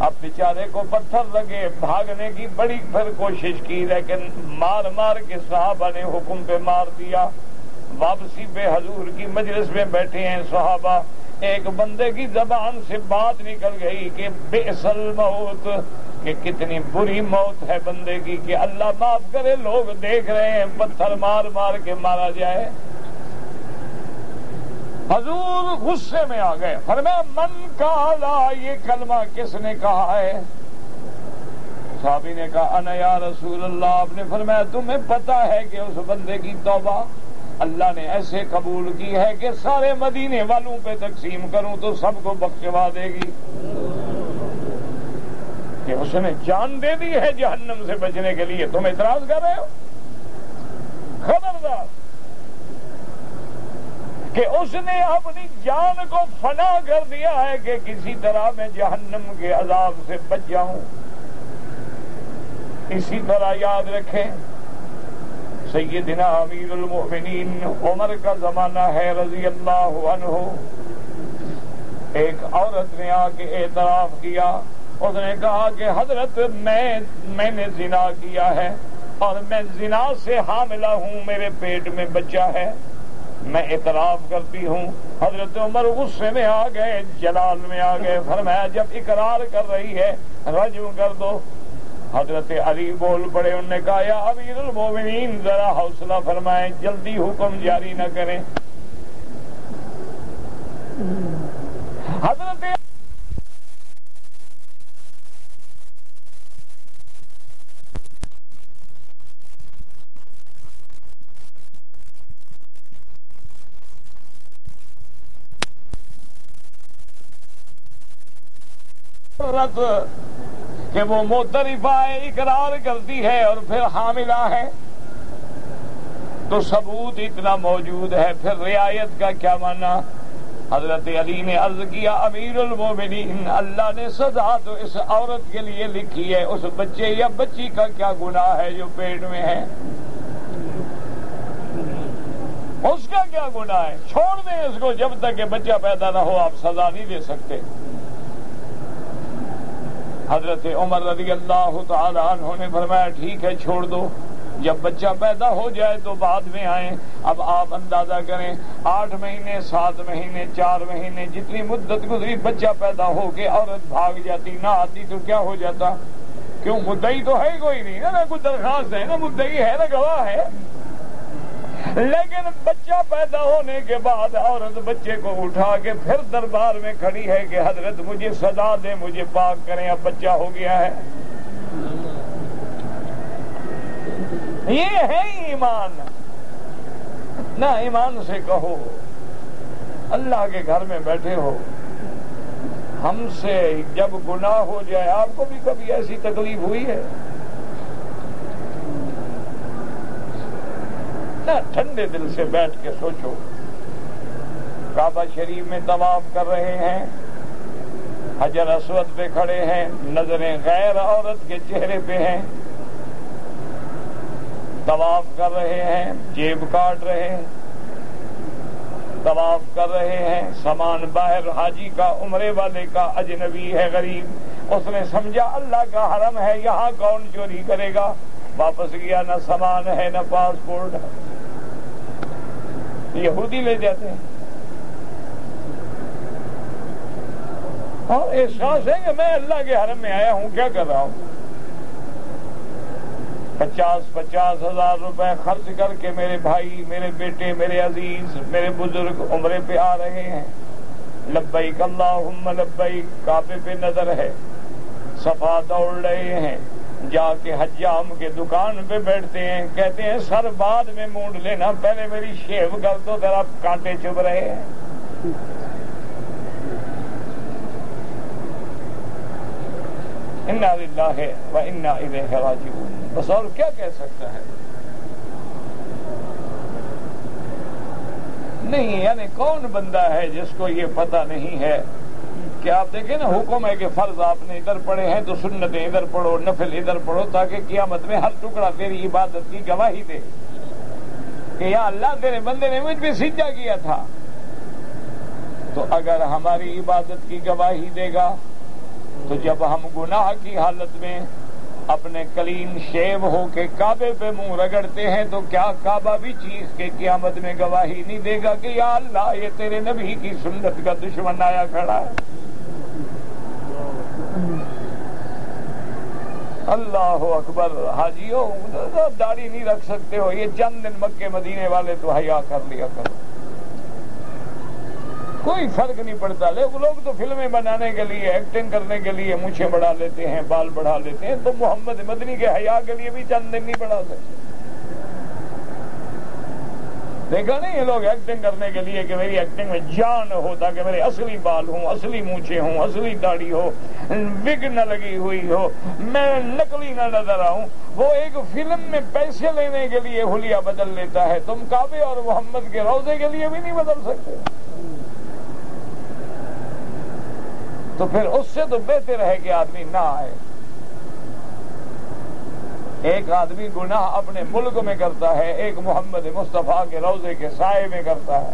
اب بیچارے کو پتھر لگے، بھاگنے کی بڑی پھر کوشش کی، لیکن مار مار کے صحابہ نے حکم پہ مار دیا. واپسی پہ حضور کی مجلس میں بیٹھے ہیں صحابہ، ایک بندے کی زبان سے بات نکل گئی کہ بئس الموت، کہ کتنی بری موت ہے بندے کی کہ اللہ معاف کرے لوگ دیکھ رہے ہیں پتھر مار مار کے مارا جائے۔ حضور غصے میں آ گئے، فرمایا من قالا، یہ کلمہ کس نے کہا ہے؟ صحابی نے کہا انا یا رسول اللہ۔ آپ نے فرمایا تمہیں پتا ہے کہ اس بندے کی توبہ اللہ نے ایسے قبول کی ہے کہ سارے مدینے والوں پہ تقسیم کروں تو سب کو بخشوا دے گی، کہ اس نے جان دے دی ہے جہنم سے بچنے کے لیے، تم اعتراض کر رہے ہو؟ خبردار کہ اس نے اپنی جان کو فنا کر دیا ہے کہ کسی طرح میں جہنم کے عذاب سے بچ جاؤں۔ اسی طرح یاد رکھیں سیدنا امیر المؤمنین عمر کا زمانہ ہے رضی اللہ عنہ، ایک عورت نے آ کے اعتراف کیا، اس نے کہا کہ حضرت میں نے زنا کیا ہے اور میں زنا سے حاملہ ہوں، میرے پیٹ میں بچہ ہے، میں اعتراف کرتی ہوں۔ حضرت عمر غصے میں آ گئے، جلال میں آ گئے، فرمایا جب اقرار کر رہی ہے رجم کر دو۔ حضرت علی بول پڑے، انہوں نے کہا یا امیر المومنین ذرا حوصلہ فرمائیں، جلدی حکم جاری نہ کریں۔ حضرت کہ وہ معترفہ ہے، اقرار کرتی ہے اور پھر حاملہ ہے، تو ثبوت اتنا موجود ہے، پھر رعایت کا کیا معنی؟ حضرت علی نے عرض کیا امیر المومنین اللہ نے سزا تو اس عورت کے لیے لکھی ہے، اس بچے یا بچی کا کیا گناہ ہے جو پیٹ میں ہے؟ اس کا کیا گناہ ہے؟ چھوڑ دیں اس کو، جب تک کہ بچہ پیدا نہ ہو آپ سزا نہیں دے سکتے۔ حضرت عمر رضی اللہ تعالی عنہ نے فرمایا ٹھیک ہے چھوڑ دو، جب بچہ پیدا ہو جائے تو بعد میں آئیں۔ اب آپ اندازہ کریں 8 مہینے 7 مہینے 4 مہینے جتنی مدت گزری، بچہ پیدا ہو کے عورت بھاگ جاتی نہ آتی تو کیا ہو جاتا؟ کیوں مدعی تو ہے کوئی نہیں نا کوئی درخواست ہے نا، مدعی ہے نا، گواہ ہے، لیکن بچہ پیدا ہونے کے بعد عورت بچے کو اٹھا کے پھر دربار میں کھڑی ہے کہ حضرت مجھے سزا دیں، مجھے پاک کریں، اب بچہ ہو گیا ہے۔ یہ ہے ایمان نہ؟ ایمان سے کہو اللہ کے گھر میں بیٹھے ہو، ہم سے جب گناہ ہو جائے، آپ کو بھی کبھی ایسی تکلیف ہوئی ہے نہ؟ ٹھنڈے دل سے بیٹھ کے سوچو، کعبہ شریف میں طواف کر رہے ہیں، حجر اسود پہ کھڑے ہیں، نظریں غیر عورت کے چہرے پہ ہیں، طواف کر رہے ہیں، جیب کاٹ رہے ہیں، طواف کر رہے ہیں، سامان باہر حاجی کا عمرے والے کا اجنبی ہے غریب، اس نے سمجھا اللہ کا حرم ہے یہاں کون چوری کرے گا، واپس گیا نہ سامان ہے نہ پاسپورٹ ہے، یہودی لے جاتے ہیں اور احساس ہے کہ میں اللہ کے حرم میں آیا ہوں، کیا کر رہا ہوں؟ 50,000 روپے خرچ کر کے میرے بھائی، میرے بیٹے، میرے عزیز، میرے بزرگ عمرے پہ آ رہے ہیں، لبیک اللہم لبیک، کعبے پہ نظر ہے، صفا دوڑ رہے ہیں، جا کے حجام کے دکان پہ بیٹھتے ہیں، کہتے ہیں سر بعد میں مونڈ لینا، پہلے میری شیو کر دو، ذرا کانٹے چبھ رہے ہیں۔ انا للہ و انا الیہ راجعون، بس اور کیا کہہ سکتا ہے؟ نہیں، یعنی کون بندہ ہے جس کو یہ پتہ نہیں ہے کہ آپ دیکھیں نا، حکم ہے کہ فرض آپ نے ادھر پڑھے ہیں تو سنتیں ادھر پڑھو، نفل ادھر پڑھو، تاکہ قیامت میں ہر ٹکڑا تیری عبادت کی گواہی دے کہ یا اللہ تیرے بندے نے مجھ پہ سجدہ کیا تھا۔ تو اگر ہماری عبادت کی گواہی دے گا تو جب ہم گناہ کی حالت میں اپنے کلین شیو ہو کے کعبے پہ منہ رگڑتے ہیں تو کیا کعبہ بھی چیخ کے قیامت میں گواہی نہیں دے گا کہ یا اللہ یہ تیرے نبی کی سنت کا دشمن آیا کھڑا ہے؟ اللہ اکبر. حاجیوں داڑھی نہیں رکھ سکتے ہو, یہ چند دن مکے مدینے والے تو حیا کر لیا کرو, کوئی فرق نہیں پڑتا. لوگ تو فلمیں بنانے کے لیے, ایکٹنگ کرنے کے لیے مونچھیں بڑھا لیتے ہیں, بال بڑھا لیتے ہیں, تو محمد مدنی کے حیا کے لیے بھی چند دن نہیں بڑھا سکتے. دیکھا نہیں یہ لوگ ایکٹنگ کرنے کے لیے کہ میری ایکٹنگ میں جان ہو, تاکہ میرے اصلی بال ہوں, اصلی مونچھیں ہوں, اصلی داڑھی ہو, وگ نہ لگی ہوئی ہو, میں نقلی نہ نظر آؤں. وہ ایک فلم میں پیسے لینے کے لیے حلیہ بدل لیتا ہے, تم کعبے اور محمد کے روضے کے لیے بھی نہیں بدل سکتے. تو پھر اس سے تو بہتر ہے کہ آدمی نہ آئے. ایک آدمی گناہ اپنے ملک میں کرتا ہے, ایک محمد مصطفیٰ کے روضے کے سائے میں کرتا ہے.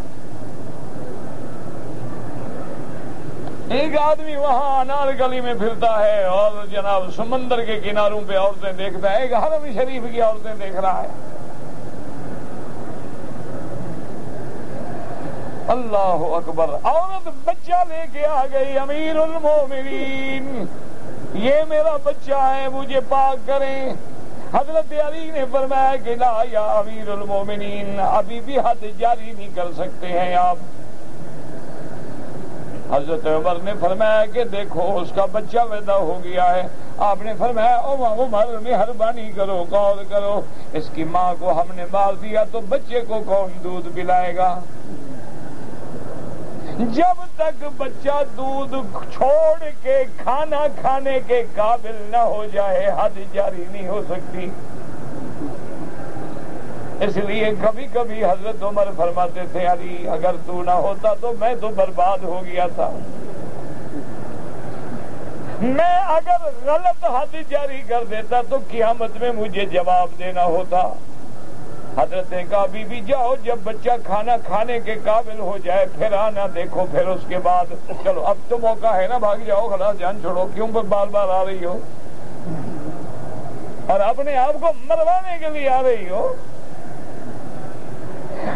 ایک آدمی وہاں انار گلی میں پھرتا ہے اور جناب سمندر کے کناروں پہ عورتیں دیکھتا ہے, ایک حرم شریف کی عورتیں دیکھ رہا ہے. اللہ اکبر. عورت بچہ لے کے آ گئی, امیر المومنین یہ میرا بچہ ہے, مجھے پاک کریں. حضرت علی نے فرمایا کہ لا یا امیر المومنین, ابھی بھی حد جاری نہیں کر سکتے ہیں آپ. حضرت عمر نے فرمایا کہ دیکھو اس کا بچہ پیدا ہو گیا ہے. آپ نے فرمایا عمر مہربانی کرو, غور کرو, اس کی ماں کو ہم نے مار دیا تو بچے کو کون دودھ پلائے گا؟ جب تک بچہ دودھ چھوڑ کے کھانا کھانے کے قابل نہ ہو جائے حد جاری نہیں ہو سکتی. اس لیے کبھی کبھی حضرت عمر فرماتے تھے, علی اگر تو نہ ہوتا تو میں تو برباد ہو گیا تھا. میں اگر غلط حد جاری کر دیتا تو قیامت میں مجھے جواب دینا ہوتا. حضرت نے کہا بی بی جاؤ, جب بچہ کھانا کھانے کے قابل ہو جائے پھر آنا, دیکھو پھر اس کے بعد چلو اب تو موقع ہے نا, بھاگ جاؤ, خلاص جان چھوڑو, کیوں بار بار آ رہی ہو اور اپنے آپ کو مروانے کے لیے آ رہی ہو.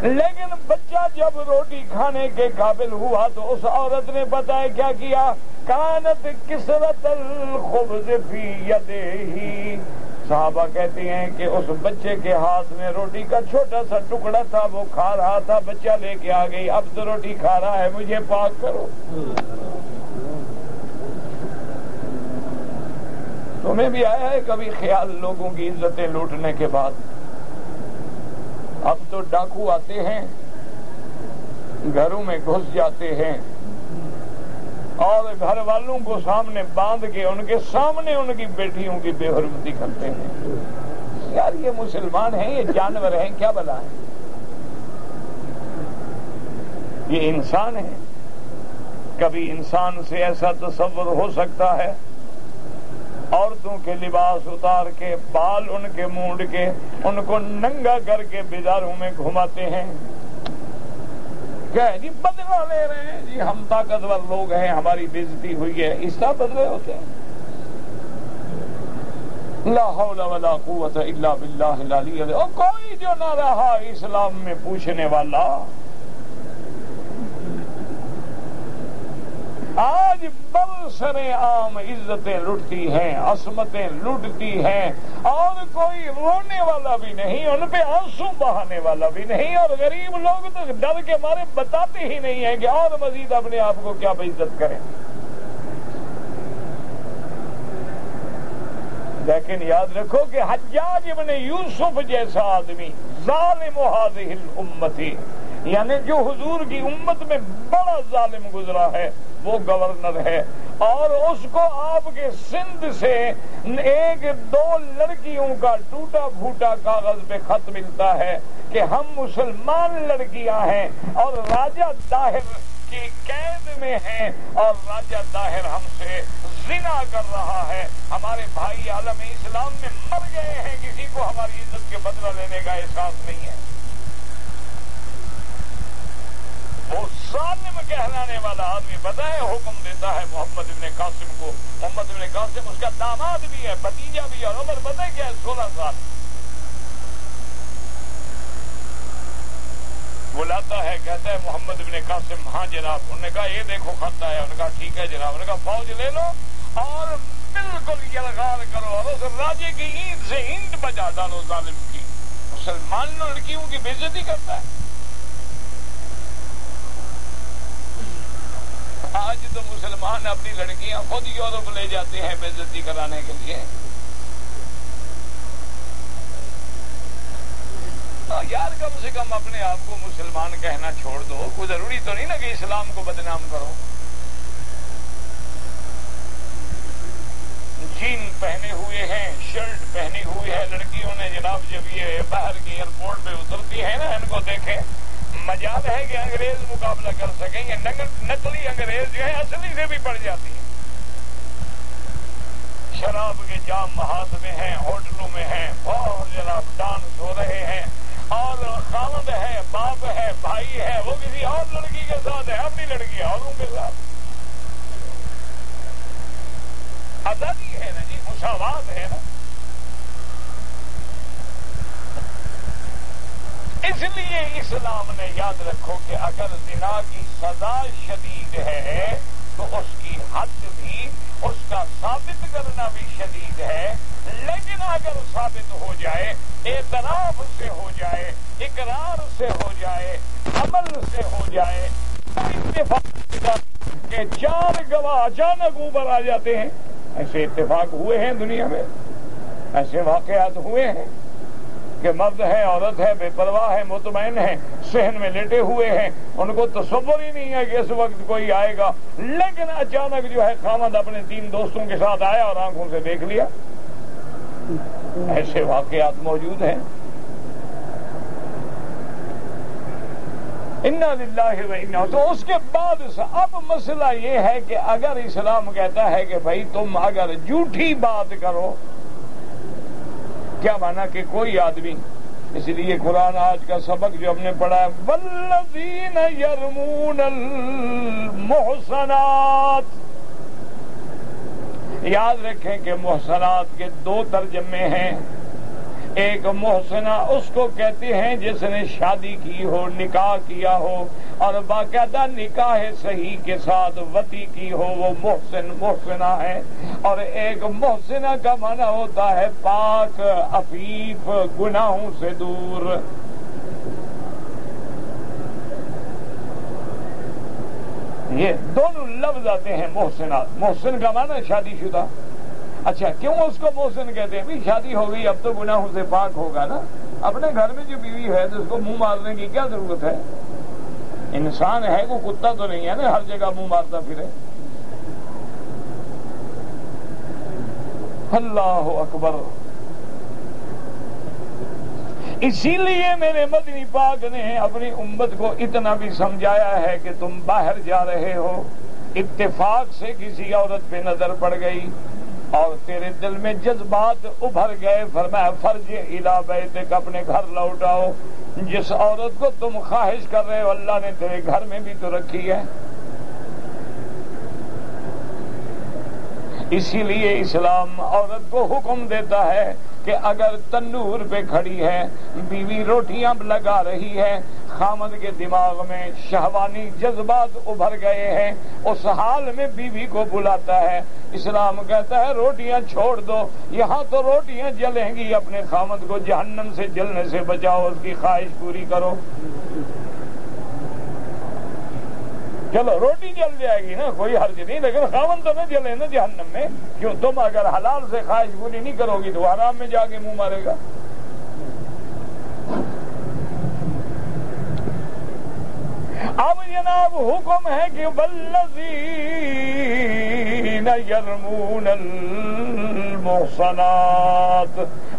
لیکن بچہ جب روٹی کھانے کے قابل ہوا تو اس عورت نے پتہ ہے کیا کیا, کانت کسرت الخبز فی یدیہ. صحابہ کہتے ہیں کہ اس بچے کے ہاتھ میں روٹی کا چھوٹا سا ٹکڑا تھا, وہ کھا رہا تھا, بچہ لے کے آ گئی, اب تو روٹی کھا رہا ہے, مجھے پاک کرو. تمہیں بھی آیا ہے کبھی خیال لوگوں کی عزتیں لوٹنے کے بعد؟ اب تو ڈاکو آتے ہیں, گھروں میں گھس جاتے ہیں اور گھر والوں کو سامنے باندھ کے ان کے سامنے ان کی بیٹیوں کی بے حرمتی کرتے ہیں. یار یہ مسلمان ہیں, یہ جانور ہیں, کیا بلا ہے؟ یہ انسان ہے. کبھی انسان سے ایسا تصور ہو سکتا ہے عورتوں کے لباس اتار کے, بال ان کے مونڈ کے, ان کو ننگا کر کے بازاروں میں گھماتے ہیں. کیا ہے جی بدلہ لے رہے ہیں, جی ہم طاقتور لوگ ہیں, ہماری بےعزتی ہوئی ہے, اس طرح بدلے ہوتے ہیں. لا حول ولا قوت الا باللہ العلی العظیم. اور کوئی جو نہ رہا اسلام میں پوچھنے والا. آج برسر عام عزتیں لٹتی ہیں, عصمتیں لٹتی ہیں, اور کوئی رونے والا بھی نہیں, ان پہ آنسو بہانے والا بھی نہیں, اور غریب لوگ تو ڈر کے مارے بتاتے ہی نہیں ہیں کہ اور مزید اپنے آپ کو کیا بےعزت کریں. لیکن یاد رکھو کہ حجاج ابن یوسف جیسا آدمی ظالم هذه الامتی, یعنی جو حضور کی امت میں بڑا ظالم گزرا ہے, وہ گورنر ہے, اور اس کو آپ کے سندھ سے ایک دو لڑکیوں کا ٹوٹا پھوٹا کاغذ پہ خط ملتا ہے کہ ہم مسلمان لڑکیاں ہیں اور راجہ طاہر کی قید میں ہیں, اور راجہ طاہر ہم سے زنا کر رہا ہے, ہمارے بھائی عالم اسلام میں مر گئے ہیں, کسی کو ہماری عزت کے بدلہ لینے کا احساس نہیں ہے. وہ ظالم کہلانے والا آدمی پتہ ہے حکم دیتا ہے محمد ابن قاسم کو. محمد ابن قاسم اس کا داماد بھی ہے, بھتیجا بھی ہے, اور عمر پتہ ہے کیا ہے 16 سال. بلاتا ہے, کہتا ہے محمد ابن قاسم ہاں جناب. انہوں نے کہا یہ دیکھو خط آیا. انہوں نے کہا ٹھیک ہے جناب. انہوں نے کہا فوج لے لو اور بالکل یلغار کرو اور اس راجے کی اینٹ سے اینٹ بجا ڈالو ظالم کی. مسلمان لڑکیوں کی بے عزتی کرتا ہے. آج تو مسلمان اپنی لڑکیاں خود یورپ لے جاتے ہیں بے عزتی کرانے کے لیے. یار کم سے کم اپنے آپ کو مسلمان کہنا چھوڑ دو. کوئی ضروری تو نہیں نا کہ اسلام کو بدنام کرو. جین پہنے ہوئے ہیں, شرٹ پہنی ہوئی ہے لڑکیوں نے جناب. جب یہ باہر کی ایئرپورٹ پہ اترتی ہے نا, ان کو دیکھیں, مجال ہے کہ انگریز مقابلہ کر سکیں. یہ نقلی انگریز جو ہے اصلی سے بھی پڑ جاتی ہیں. شراب کے جام ہاتھ میں ہیں, ہوٹلوں میں ہیں, بہت جناب ڈانس ہو رہے ہیں. اور خاوند ہے, باپ ہے, بھائی ہے, وہ کسی اور لڑکی کے ساتھ ہے, اپنی لڑکی اوروں کے ساتھ. آزادی ہے نا جی, مساوات ہے نا. اس لیے اسلام نے یاد رکھو کہ اگر زنا کی سزا شدید ہے تو اس کی حد بھی, اس کا ثابت کرنا بھی شدید ہے. لیکن اگر ثابت ہو جائے, اعتراف سے ہو جائے, اقرار سے ہو جائے, عمل سے ہو جائے, اتفاق کہ 4 گواہ اچانک اوپر آ جاتے ہیں. ایسے اتفاق ہوئے ہیں دنیا میں, ایسے واقعات ہوئے ہیں کہ مرد ہے, عورت ہے, بے پرواہ ہے, مطمئن ہے, صحن میں لیٹے ہوئے ہیں, ان کو تصور ہی نہیں ہے کہ اس وقت کوئی آئے گا. لیکن اچانک جو ہے خامد اپنے 3 دوستوں کے ساتھ آیا اور آنکھوں سے دیکھ لیا. ایسے واقعات موجود ہیں. انا للہ و انا. تو اس کے بعد اب مسئلہ یہ ہے کہ اگر اسلام کہتا ہے کہ بھائی تم اگر جھوٹی بات کرو, کیا مانا کہ کوئی آدمی, اس لیے قرآن آج کا سبق جو ہم نے پڑھا ہے, والذین یرمون المحصنات, یاد رکھیں کہ محصنات کے 2 ترجمے ہیں. ایک محسنہ اس کو کہتے ہیں جس نے شادی کی ہو, نکاح کیا ہو, اور باقاعدہ نکاح صحیح کے ساتھ وطی کی ہو, وہ محسنہ ہے. اور ایک محسنہ کا معنی ہوتا ہے پاک, عفیف, گناہوں سے دور. یہ دونوں لفظ آتے ہیں محسنات. محسن کا معنی شادی شدہ. اچھا, کیوں اس کو محسن کہتے ہیں؟ بھی شادی ہو گئی, اب تو گناہوں سے پاک ہوگا نا. اپنے گھر میں جو بیوی ہے تو اس کو منہ مارنے کی کیا ضرورت ہے؟ انسان ہے, وہ کتا تو نہیں ہے نا ہر جگہ منہ مارتا پھرے. اللہ اکبر. اسی لیے میرے مدنی پاک نے اپنی امت کو اتنا بھی سمجھایا ہے کہ تم باہر جا رہے ہو, اتفاق سے کسی عورت پہ نظر پڑ گئی اور تیرے دل میں جذبات ابھر گئے, فرمایا فرجع الی بیتک, اپنے گھر لوٹ آؤ. جس عورت کو تم خواہش کر رہے ہو اللہ نے تیرے گھر میں بھی تو رکھی ہے. اسی لیے اسلام عورت کو حکم دیتا ہے کہ اگر تندور پہ کھڑی ہے, بیوی روٹیاں لگا رہی ہے, خامد کے دماغ میں شہوانی جذبات ابھر گئے ہیں, اس حال میں بیوی کو بلاتا ہے. اسلام کہتا ہے روٹیاں چھوڑ دو, یہاں تو روٹیاں جلیں گی, اپنے خامد کو جہنم سے جلنے سے بچاؤ, اس کی خواہش پوری کرو. چلو روٹی جل جائے گی نا, کوئی حرج نہیں, لیکن خاوند تو نہ جلے نا جہنم میں. کیوں؟ تم اگر حلال سے خواہش پوری نہیں کرو گی تو حرام میں جا کے منہ مارے گا. اب جناب حکم ہے کہ والذین یرمون المحصنات.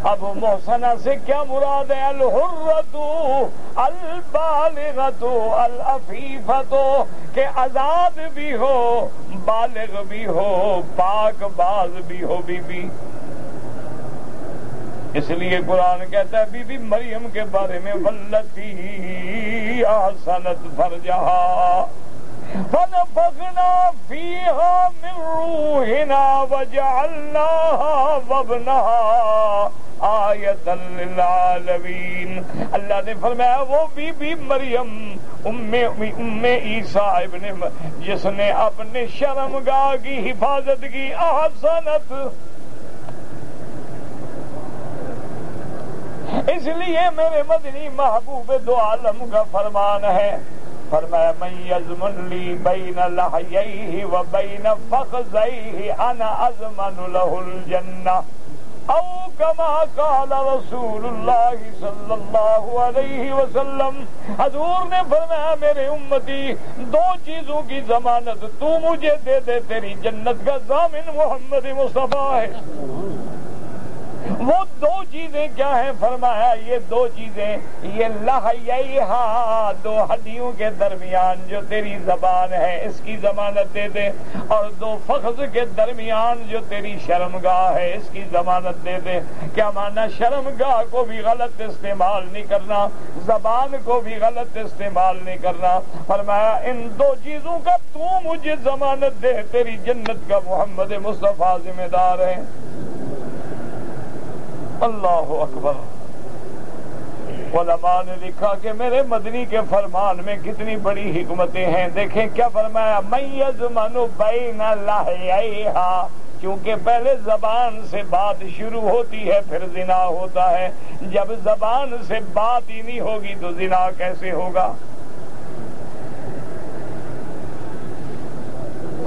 اب محصنہ سے کیا مراد ہے؟ الحرۃ البالغۃ العفیفۃ, کہ آزاد بھی ہو, بالغ بھی ہو, پاک باز بھی ہو بی بی. اس لیے قرآن کہتا ہے بی بی مریم کے بارے میں والتی احسنت فرجہا فنفخنا فیہا من روحنا وجعلناها وابنها آیۃ للعالمین. اللہ نے فرمایا وہ بی بی مریم ام عیسیٰ ابن جس نے اپنے شرمگاہ کی حفاظت کی. احسنت. اس لیے میرے مدنی محبوب دو عالم کا فرمان ہے، فرمایا من یضمن لی بین لحییہ و بین فخذیہ انا اضمن له الجنہ، او کما قال رسول اللہ صلی اللہ علیہ وسلم. حضور نے فرمایا میرے امتی دو چیزوں کی ضمانت تو مجھے دے دے، تیری جنت کا ضامن محمد مصطفیٰ ہے. وہ دو چیزیں کیا ہیں؟ فرمایا یہ دو چیزیں، یہ لحییہا دو ہڈیوں کے درمیان جو تیری زبان ہے اس کی ضمانت دے دے، اور دو فخذ کے درمیان جو تیری شرمگاہ ہے اس کی ضمانت دے دے. کیا مانا؟ شرمگاہ کو بھی غلط استعمال نہیں کرنا، زبان کو بھی غلط استعمال نہیں کرنا. فرمایا ان دو چیزوں کا تو مجھے ضمانت دے، تیری جنت کا محمد مصطفیٰ ذمہ دار ہے. اللہ اکبر. علماء نے لکھا کہ میرے مدنی کے فرمان میں کتنی بڑی حکمتیں ہیں. دیکھیں کیا فرمایا، من یضمن بین لحییہا، کیونکہ پہلے زبان سے بات شروع ہوتی ہے پھر زنا ہوتا ہے. جب زبان سے بات ہی نہیں ہوگی تو زنا کیسے ہوگا؟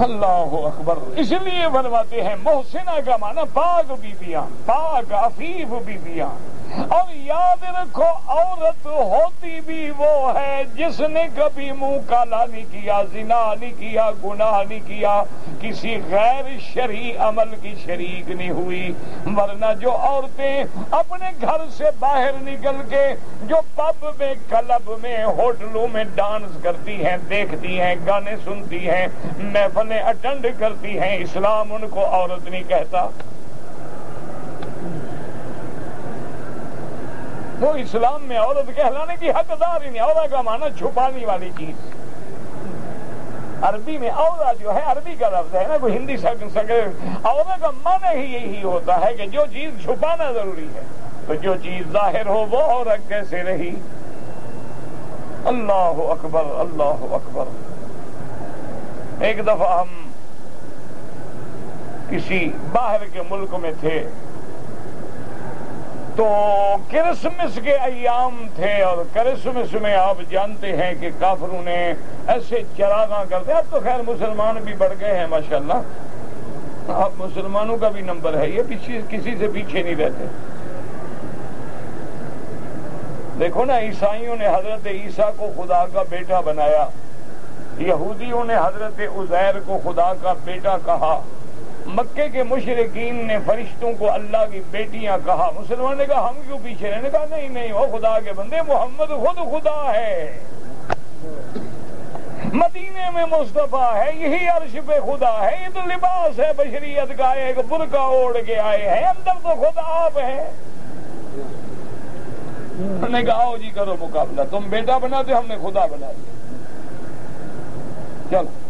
اللہ اکبر. اس لیے فرماتے ہیں محسنہ کا معنی پاک بیویاں، پاک عفیف بیویاں. اور یاد رکھو عورت ہوتی بھی وہ ہے جس نے کبھی منہ کالا نہیں کیا، زنا نہیں کیا، گناہ نہیں کیا، کسی غیر شرعی عمل کی شریک نہیں ہوئی. ورنہ جو عورتیں اپنے گھر سے باہر نکل کے جو پب میں، کلب میں، ہوٹلوں میں ڈانس کرتی ہیں، دیکھتی ہیں، گانے سنتی ہیں، محفلیں اٹینڈ کرتی ہیں، اسلام ان کو عورت نہیں کہتا. وہ اسلام میں عورت کہلانے کی حقدار ہی نہیں. عورت کا معنی چھپانے والی چیز. عربی میں عورت جو ہے عربی کا لفظ ہے نا، کوئی ہندی عورت کا معنی ہی یہی ہوتا ہے کہ جو چیز چھپانا ضروری ہے. تو جو چیز ظاہر ہو وہ عورت کیسے رہی؟ اللہ اکبر، اللہ اکبر. ایک دفعہ ہم کسی باہر کے ملک میں تھے تو کرسمس کے ایام تھے، اور کرسمس میں آپ جانتے ہیں کہ کافروں نے ایسے چراغاں کرتے. اب تو خیر مسلمان بھی بڑھ گئے ہیں ماشاءاللہ، اب مسلمانوں کا بھی نمبر ہے، یہ پیچھے کسی سے پیچھے نہیں رہتے. دیکھو نا، عیسائیوں نے حضرت عیسیٰ کو خدا کا بیٹا بنایا، یہودیوں نے حضرت عزیر کو خدا کا بیٹا کہا، مکے کے مشرکین نے فرشتوں کو اللہ کی بیٹیاں کہا. مسلمان نے کہا ہم کیوں پیچھے رہنے کا؟ نہیں نہیں، وہ خدا کے بندے، محمد خود خدا ہے، مدینے میں مصطفیٰ ہے، یہی عرش پہ خدا ہے. یہ تو لباس ہے بشریت کا، ایک برقع اوڑھ کے آئے ہیں، اندر تو خدا آپ ہے. انہوں نے کہا آؤ جی کرو مقابلہ، تم بیٹا بناتے ہم نے خدا بنا دیا. چلو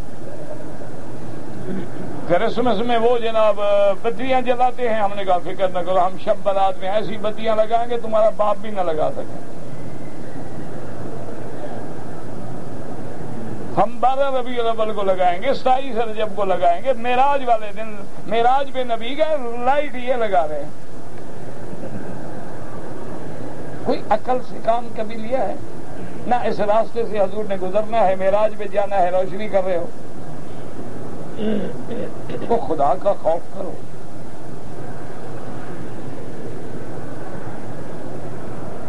کرسمس میں وہ جناب بتیاں جلاتے ہیں. ہم نے کہا فکر نہ کرو، ہم شب برات میں ایسی بتیاں لگائیں گے تمہارا باپ بھی نہ لگا سکے. ہم 12 ربیع الاول کو لگائیں گے، 27 رجب کو لگائیں گے، معراج والے دن معراج پہ نبی کا لائٹ یہ لگا رہے ہیں. کوئی عقل سے کام کبھی لیا ہے؟ نہ اس راستے سے حضور نے گزرنا ہے، معراج پہ جانا ہے، روشنی کر رہے ہو. تو خدا کا خوف کرو.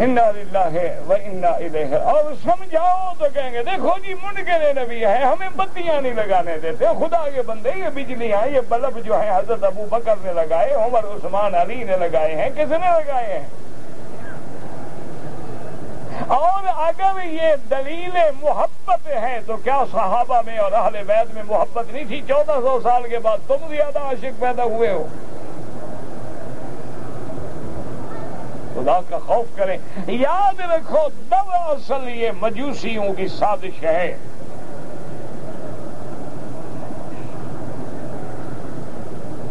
انا للہ و انا الیہ. اور سمجھاؤ تو کہیں گے دیکھو جی منکر نبی ہے، ہمیں بتیاں نہیں لگانے دیتے. خدا کے بندے، یہ بجلیاں، یہ بلب جو ہیں حضرت ابو بکر نے لگائے، عمر، عثمان، علی نے لگائے ہیں. کس نے لگائے ہیں؟ اور اگر یہ دلیل محبت ہے تو کیا صحابہ میں اور اہل بیت میں محبت نہیں تھی؟ 1400 سال کے بعد تم زیادہ عاشق پیدا ہوئے ہو. خدا کا خوف کریں. یاد رکھو دراصل یہ مجوسیوں کی سازش ہے.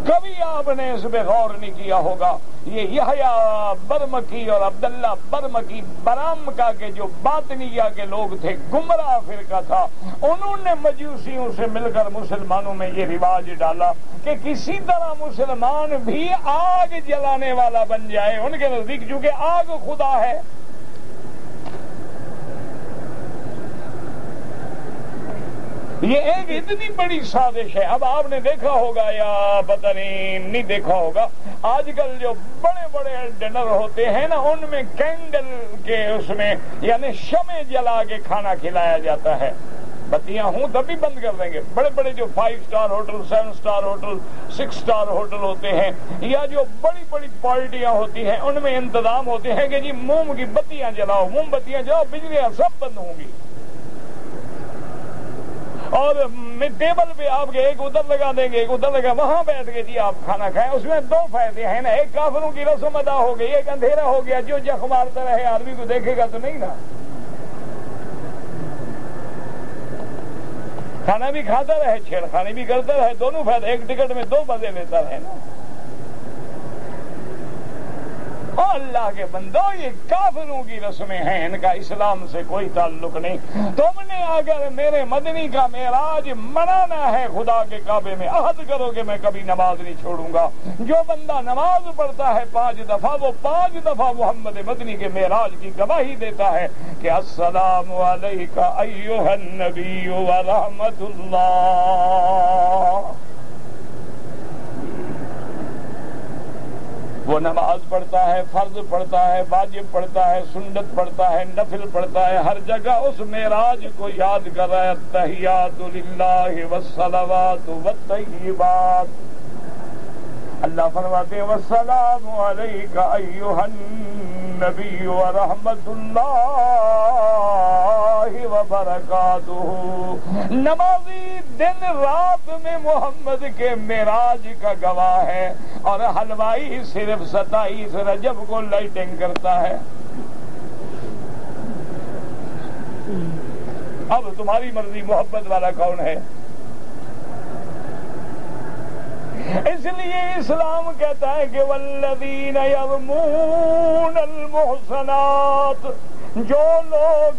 کبھی آپ نے اس پہ غور نہیں کیا ہوگا. یہ یحییٰ برمکی اور عبداللہ برمکی برامکا کے جو باطنیہ کے لوگ تھے، گمراہ فرقہ تھا، انہوں نے مجوسیوں سے مل کر مسلمانوں میں یہ رواج ڈالا کہ کسی طرح مسلمان بھی آگ جلانے والا بن جائے۔ ان کے نزدیک چونکہ آگ خدا ہے، یہ ایک اتنی بڑی سازش ہے۔ اب آپ نے دیکھا ہوگا یا پتہ نہیں دیکھا ہوگا، آج کل جو بڑے بڑے ڈنر ہوتے ہیں نا، ان میں کینڈل کے اس میں یعنی شمع جلا کے کھانا کھلایا جاتا ہے۔ بتیاں ہوں تب بھی بند کر دیں گے۔ بڑے بڑے جو 5 star hotel, 7 star hotel, 6 star hotel ہوتے ہیں، یا جو بڑی بڑی پارٹیاں ہوتی ہیں، ان میں انتظام ہوتے ہیں کہ جی موم کی بتیاں جلاؤ، موم بتیاں جلاؤ، بجلیاں سب بند ہوں گی، اور ٹیبل پہ آپ کے ایک ادھر لگا دیں گے، ایک ادھر لگا، وہاں بیٹھ کے جی آپ کھانا کھائیں۔ اس میں 2 فائدے ہیں نا، ایک کافروں کی رسم ادا ہو گئی، ایک اندھیرا ہو گیا، جو جخ مارتا رہے آدمی کو دیکھے گا تو نہیں نا، کھانا بھی کھاتا رہے، چھیڑخانی بھی کرتا رہے، دونوں فائدے، ایک ٹکٹ میں 2 مزے لیتا رہے نا۔ اللہ کے بندو، یہ کافروں کی رسمیں ہیں، ان کا اسلام سے کوئی تعلق نہیں۔ تم نے اگر میرے مدنی کا معراج منانا ہے خدا کے کعبے میں، عہد کرو کہ میں کبھی نماز نہیں چھوڑوں گا۔ جو بندہ نماز پڑھتا ہے 5 دفعہ، وہ 5 دفعہ محمد مدنی کے معراج کی گواہی دیتا ہے کہ السلام علیک ایھا النبی ورحمۃ اللہ۔ وہ نماز پڑھتا ہے، فرض پڑھتا ہے، واجب پڑھتا ہے، سنت پڑھتا ہے، نفل پڑھتا ہے، ہر جگہ اس معراج کو یاد کر رہا ہے۔ التحیات للہ والصلوات والطیبات۔ اللہ فرماتے ہیں والسلام علیک ایھا النبی ورحمۃ اللہ وبرکاتہ۔ نمازی دن رات میں محمد کے معراج کا گواہ ہے، اور حلوائی صرف 27 رجب کو لائٹنگ کرتا ہے۔ اب تمہاری مرضی، محبت والا کون ہے؟ اس لیے اسلام کہتا ہے کہ والذین یرمون المحصنات، جو لوگ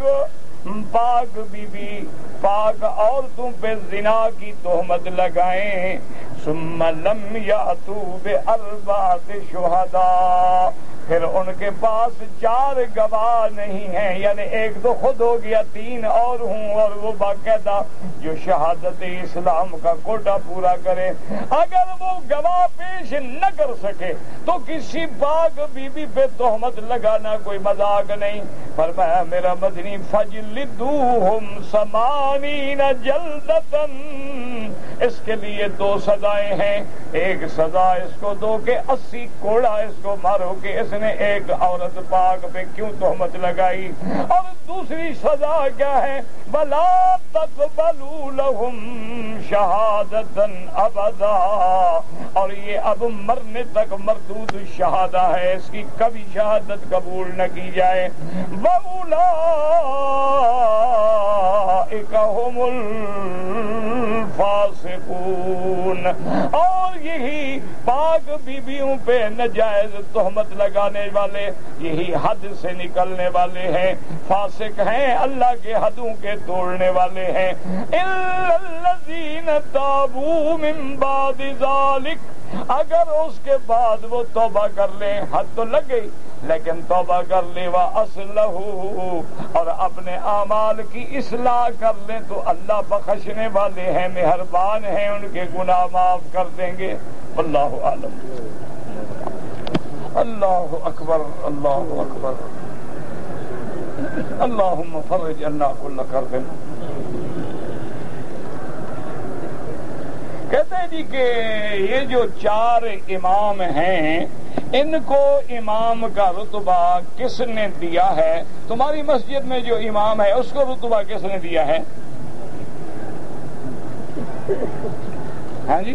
پاک بی بی، پاک عورتوں پہ زنا کی تہمت لگائیں، ثم لم یأتوا بأربعۃ شہداء، پھر ان کے پاس 4 گواہ نہیں ہیں، یعنی ایک تو خود ہو گیا، 3 اور ہوں، اور وہ باقاعدہ جو شہادت اسلام کا کوٹا پورا کرے۔ اگر وہ گواہ پیش نہ کر سکے تو کسی پاک بی بی پہ تہمت لگانا کوئی مذاق نہیں۔ فرمایا میرا مدنی فجلدوہم 80 جلدۃ، اس کے لیے 2 سزائیں ہیں۔ ایک سزا اس کو دو کہ 80 کوڑا اس کو مارو کہ اس نے ایک عورت پاک پہ کیوں تہمت لگائی، اور دوسری سزا کیا ہے؟ وَلَا تَقْبَلُوا لَهُمْ شَهَادَةً أَبَدًا، اور یہ اب مرنے تک مردود شہادہ ہے، اس کی کبھی شہادت قبول نہ کی جائے۔ وَأُولَٰئِكَ هُمُ الْفَاسِقُونَ، اور یہی پاک بیویوں پہ نجائز تہمت لگانے والے، یہی حد سے نکلنے والے ہیں، فاسق ہیں، اللہ کے حدوں کے توڑنے والے ہیں۔ إِلَّا الَّذِينَ تَابُوا مِن بَعْدِ ذَلِكَ، اگر اس کے بعد وہ توبہ کر لیں، حد تو لگ گئی لیکن توبہ کر لیں، وَأَصْلَحُوا، اور اپنے اعمال کی اصلاح کر لیں، تو اللہ بخشنے والے ہیں، مہربان ہیں، ان کے گناہ معاف کر دیں گے۔ واللہ اعلم۔ اللہ اکبر، اللہ اکبر۔ اللہم فرج عنا کل کرب۔ کہتے ہیں جی کہ یہ جو 4 امام ہیں، ان کو امام کا رتبہ کس نے دیا ہے؟ تمہاری مسجد میں جو امام ہے اس کو رتبہ کس نے دیا ہے؟ ہاں جی،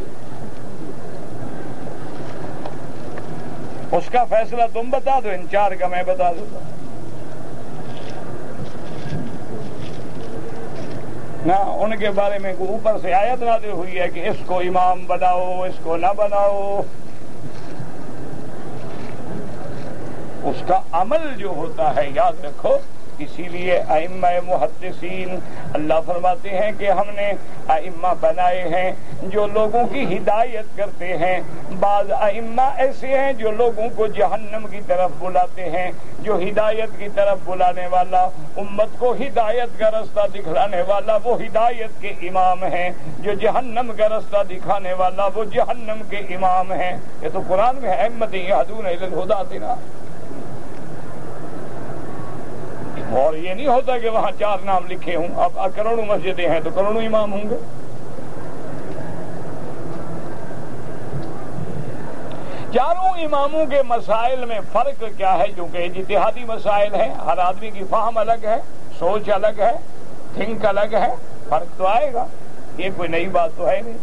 اس کا فیصلہ تم بتا دو، ان 4 کا میں بتا دوں نا۔ ان کے بارے میں اوپر سے آیت نازل ہوئی ہے کہ اس کو امام بناؤ، اس کو نہ بناؤ۔ اس کا عمل جو ہوتا ہے یاد رکھو. اسی لیے ائمہ محدثین اللہ فرماتے ہیں کہ ہم نے ائمہ بنائے ہیں جو لوگوں کی ہدایت کرتے ہیں. بعض ائمہ ایسے ہیں جو لوگوں کو جہنم کی طرف بلاتے ہیں. جو ہدایت کی طرف بلانے والا، امت کو ہدایت کا رستہ دکھلانے والا، وہ ہدایت کے امام ہیں. جو جہنم کا رستہ دکھانے والا، وہ جہنم کے امام ہیں. یہ تو قرآن میں ہے، ائمۃ یہدون الی الہدی نا. اور یہ نہیں ہوتا کہ وہاں 4 نام لکھے ہوں. اب کروڑوں مسجدیں ہیں تو کروڑوں امام ہوں گے. چاروں اماموں کے مسائل میں فرق کیا ہے؟ جو کہ اجتہادی مسائل ہیں، ہر آدمی کی فہم الگ ہے، سوچ الگ ہے، تھنک الگ ہے. فرق تو آئے گا. یہ کوئی نئی بات تو ہے نہیں.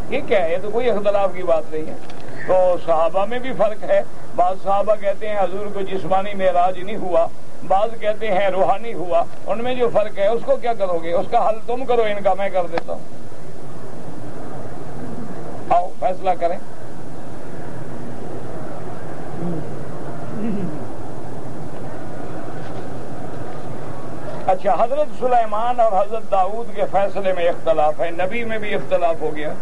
یہ کیا ہے؟ یہ تو کوئی اختلاف کی بات نہیں ہے. تو صحابہ میں بھی فرق ہے. بعض صحابہ کہتے ہیں حضور کو جسمانی معراج نہیں ہوا، بعض کہتے ہیں روحانی ہوا. ان میں جو فرق ہے اس کو کیا کرو گے؟ اس کا حل تم کرو، ان کا میں کر دیتا ہوں. آؤ فیصلہ کریں. اچھا، حضرت سلیمان اور حضرت داؤد کے فیصلے میں اختلاف ہے. نبی میں بھی اختلاف ہو گیا.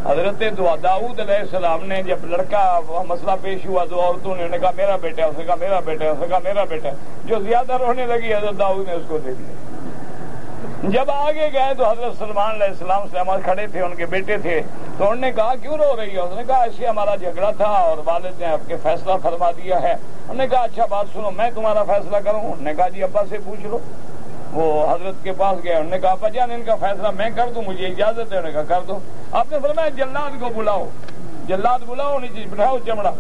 حضرت داؤد علیہ السلام نے جب لڑکا مسئلہ پیش ہوا تو عورتوں نے کہا میرا بیٹا ہے، اس نے کہا میرا بیٹا ہے، اس نے کہا میرا بیٹا ہے. جو زیادہ رونے لگی حضرت داؤد نے اس کو دے دیا. جب آگے گئے تو حضرت سلیمان علیہ السلام سے ہمارے کھڑے تھے، ان کے بیٹے تھے. تو انہوں نے کہا کیوں رو رہی ہے؟ اس نے کہا ایسے ہمارا جھگڑا تھا اور والد نے آپ کے فیصلہ فرما دیا ہے. انہوں نے کہا اچھا بات سنو، میں تمہارا فیصلہ کروں. انہوں نے کہا جی ابا سے پوچھ لو. وہ حضرت کے پاس گئے. انہوں نے کہا ابا جان ان کا فیصلہ میں کر دوں، مجھے اجازت ہے؟ انہوں نے کہا کر دو. آپ نے فرمایا جلاد کو بلاؤ. جلاد بلاؤ، نیچے بٹھاؤ چمڑا.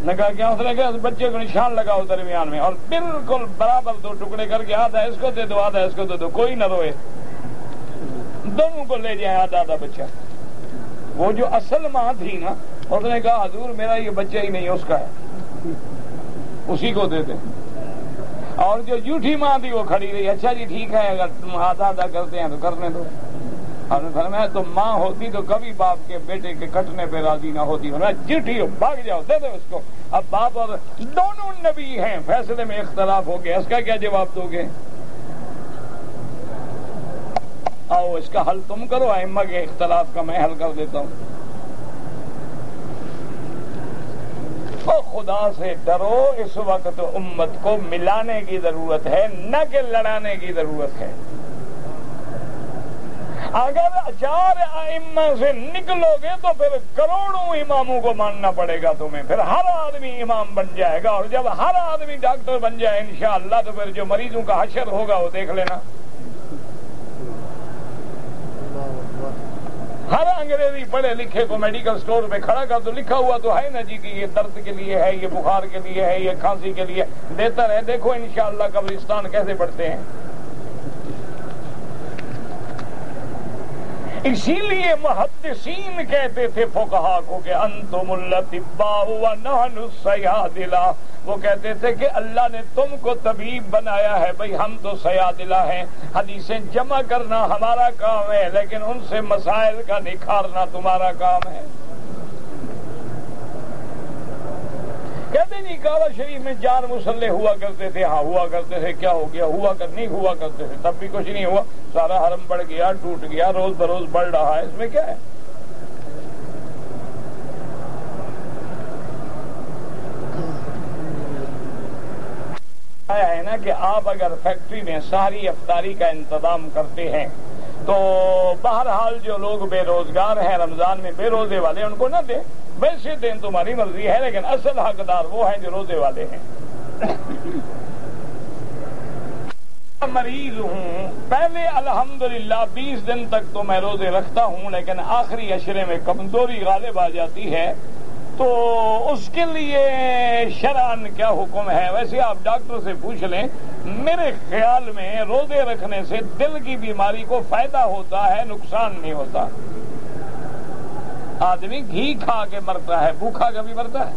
نے کہا کیا؟ اس نے کہا بچے کو نشان لگاؤ درمیان میں اور بالکل برابر 2 ٹکڑے کر کے آدھا اس کو دے دو، آدھا اس کو دے دو، کوئی نہ روئے. دونوں کو لے جائیں آدھا آدھا بچہ. وہ جو اصل ماں تھی نا، اس نے کہا حضور میرا یہ بچہ ہی نہیں، اس کا ہے، اسی کو دے دیں. اور جو جھوٹی ماں تھی وہ کھڑی رہی. اچھا جی ٹھیک ہے، اگر تم آدھا آدھا کرتے ہیں تو کرنے دو. ہم نے فرمایا تو ماں ہوتی تو کبھی باپ کے بیٹے کے کٹنے پہ راضی نہ ہوتی. جھوٹی ہو، بھاگ جاؤ، دے دو اس کو. اب باپ اور دونوں نبی ہیں، فیصلے میں اختلاف ہو گیا. اس کا کیا جواب دو گے؟ آؤ اس کا حل تم کرو، ائمہ کے اختلاف کا میں حل کر دیتا ہوں. تو خدا سے ڈرو. اس وقت امت کو ملانے کی ضرورت ہے، نہ کہ لڑانے کی ضرورت ہے. اگر 4 ائمہ سے نکلو گے تو پھر کروڑوں اماموں کو ماننا پڑے گا تمہیں. پھر ہر آدمی امام بن جائے گا، اور جب ہر آدمی ڈاکٹر بن جائے انشاءاللہ تو پھر جو مریضوں کا حشر ہوگا وہ دیکھ لینا. ہر انگریزی پڑھے لکھے کو میڈیکل سٹور پہ کھڑا کر تو لکھا ہوا تو ہے نا جی کہ یہ درد کے لیے ہے، یہ بخار کے لیے ہے، یہ کھانسی کے لیے. دیتا رہے، دیکھو انشاءاللہ قبرستان کیسے بڑھتے ہیں. اسی لیے محدثین کہتے تھے فقہا کو کہ انتم الاطباء ونحن الصیادلہ. وہ کہتے تھے کہ اللہ نے تم کو طبیب بنایا ہے، بھئی ہم تو صیادلہ ہیں. حدیثیں جمع کرنا ہمارا کام ہے، لیکن ان سے مسائل کا نکھارنا تمہارا کام ہے. کہتے نہیں کعبہ شریف میں 4 مصلے ہوا کرتے تھے. ہاں ہوا کرتے تھے. کیا ہو گیا؟ نہیں ہوا کرتے تھے تب بھی کچھ نہیں ہوا. سارا حرم بڑھ گیا، ٹوٹ گیا، روز بروز بڑھ رہا ہے. اس میں کیا ہے؟ ہے نا کہ آپ اگر فیکٹری میں ساری افطاری کا انتظام کرتے ہیں تو بہرحال جو لوگ بے روزگار ہیں رمضان میں بے روزے والے ان کو نہ دیں. ویسے دیں تمہاری مرضی ہے، لیکن اصل حقدار وہ ہیں جو روزے والے ہیں. مریض ہوں، پہلے الحمدللہ 20 دن تک تو میں روزے رکھتا ہوں، لیکن آخری عشرے میں کمزوری غالب آ جاتی ہے. تو اس کے لیے شرعاً کیا حکم ہے؟ ویسے آپ ڈاکٹر سے پوچھ لیں. میرے خیال میں روزے رکھنے سے دل کی بیماری کو فائدہ ہوتا ہے، نقصان نہیں ہوتا. آدمی گھی کھا کے مرتا ہے، بھوکھا کبھی مرتا ہے؟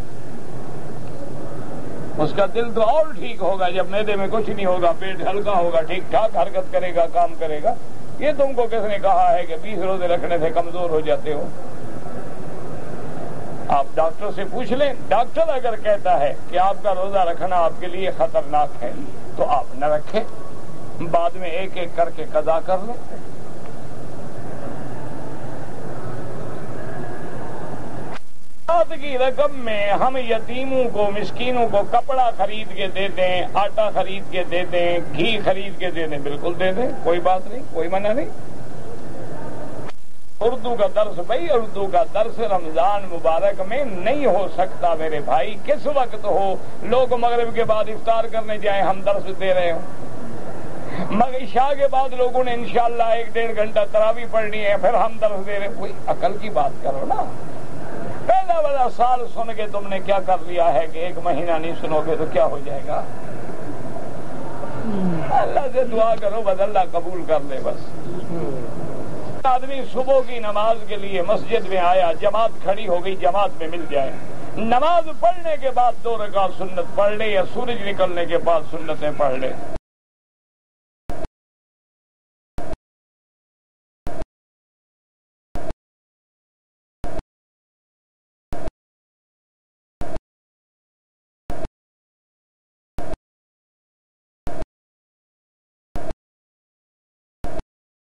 اس کا دل تو اور ٹھیک ہوگا جب معدے میں کچھ نہیں ہوگا، پیٹ ہلکا ہوگا، ٹھیک ٹھاک حرکت کرے گا، کام کرے گا. یہ تم کو کس نے کہا ہے کہ 20 روزے رکھنے سے کمزور ہو جاتے ہو؟ آپ ڈاکٹر سے پوچھ لیں، ڈاکٹر اگر کہتا ہے کہ آپ کا روزہ رکھنا آپ کے لیے خطرناک ہے تو آپ نہ رکھیں، بعد میں ایک ایک کر کے قضا کر لیں۔ کی رقم میں ہم یتیموں کو، مسکینوں کو کپڑا خرید کے دے دیں، آٹا خرید کے دے دیں، گھی خرید کے دے دیں، بالکل دے دیں، کوئی بات نہیں، کوئی منع نہیں۔ اردو کا درس، بھائی اردو کا درس رمضان مبارک میں نہیں ہو سکتا میرے بھائی، کس وقت ہو؟ لوگ مغرب کے بعد افطار کرنے جائیں، ہم درس دے رہے ہوں، مگر عشاء کے بعد لوگوں نے انشاءاللہ 1-1.5 گھنٹہ تراویح پڑھنی ہے، پھر ہم درس دے رہے ہیں۔ کوئی عقل کی بات کرو نا۔ پہلا والا سال سن کے تم نے کیا کر لیا ہے کہ 1 مہینہ نہیں سنو گے تو کیا ہو جائے گا؟ اللہ سے دعا کرو بس اللہ قبول کر لے۔ بس آدمی صبح کی نماز کے لیے مسجد میں آیا، جماعت کھڑی ہو گئی، جماعت میں مل جائے، نماز پڑھنے کے بعد 2 رکعت سنت پڑھ لے یا سورج نکلنے کے بعد سنتیں پڑھ لے۔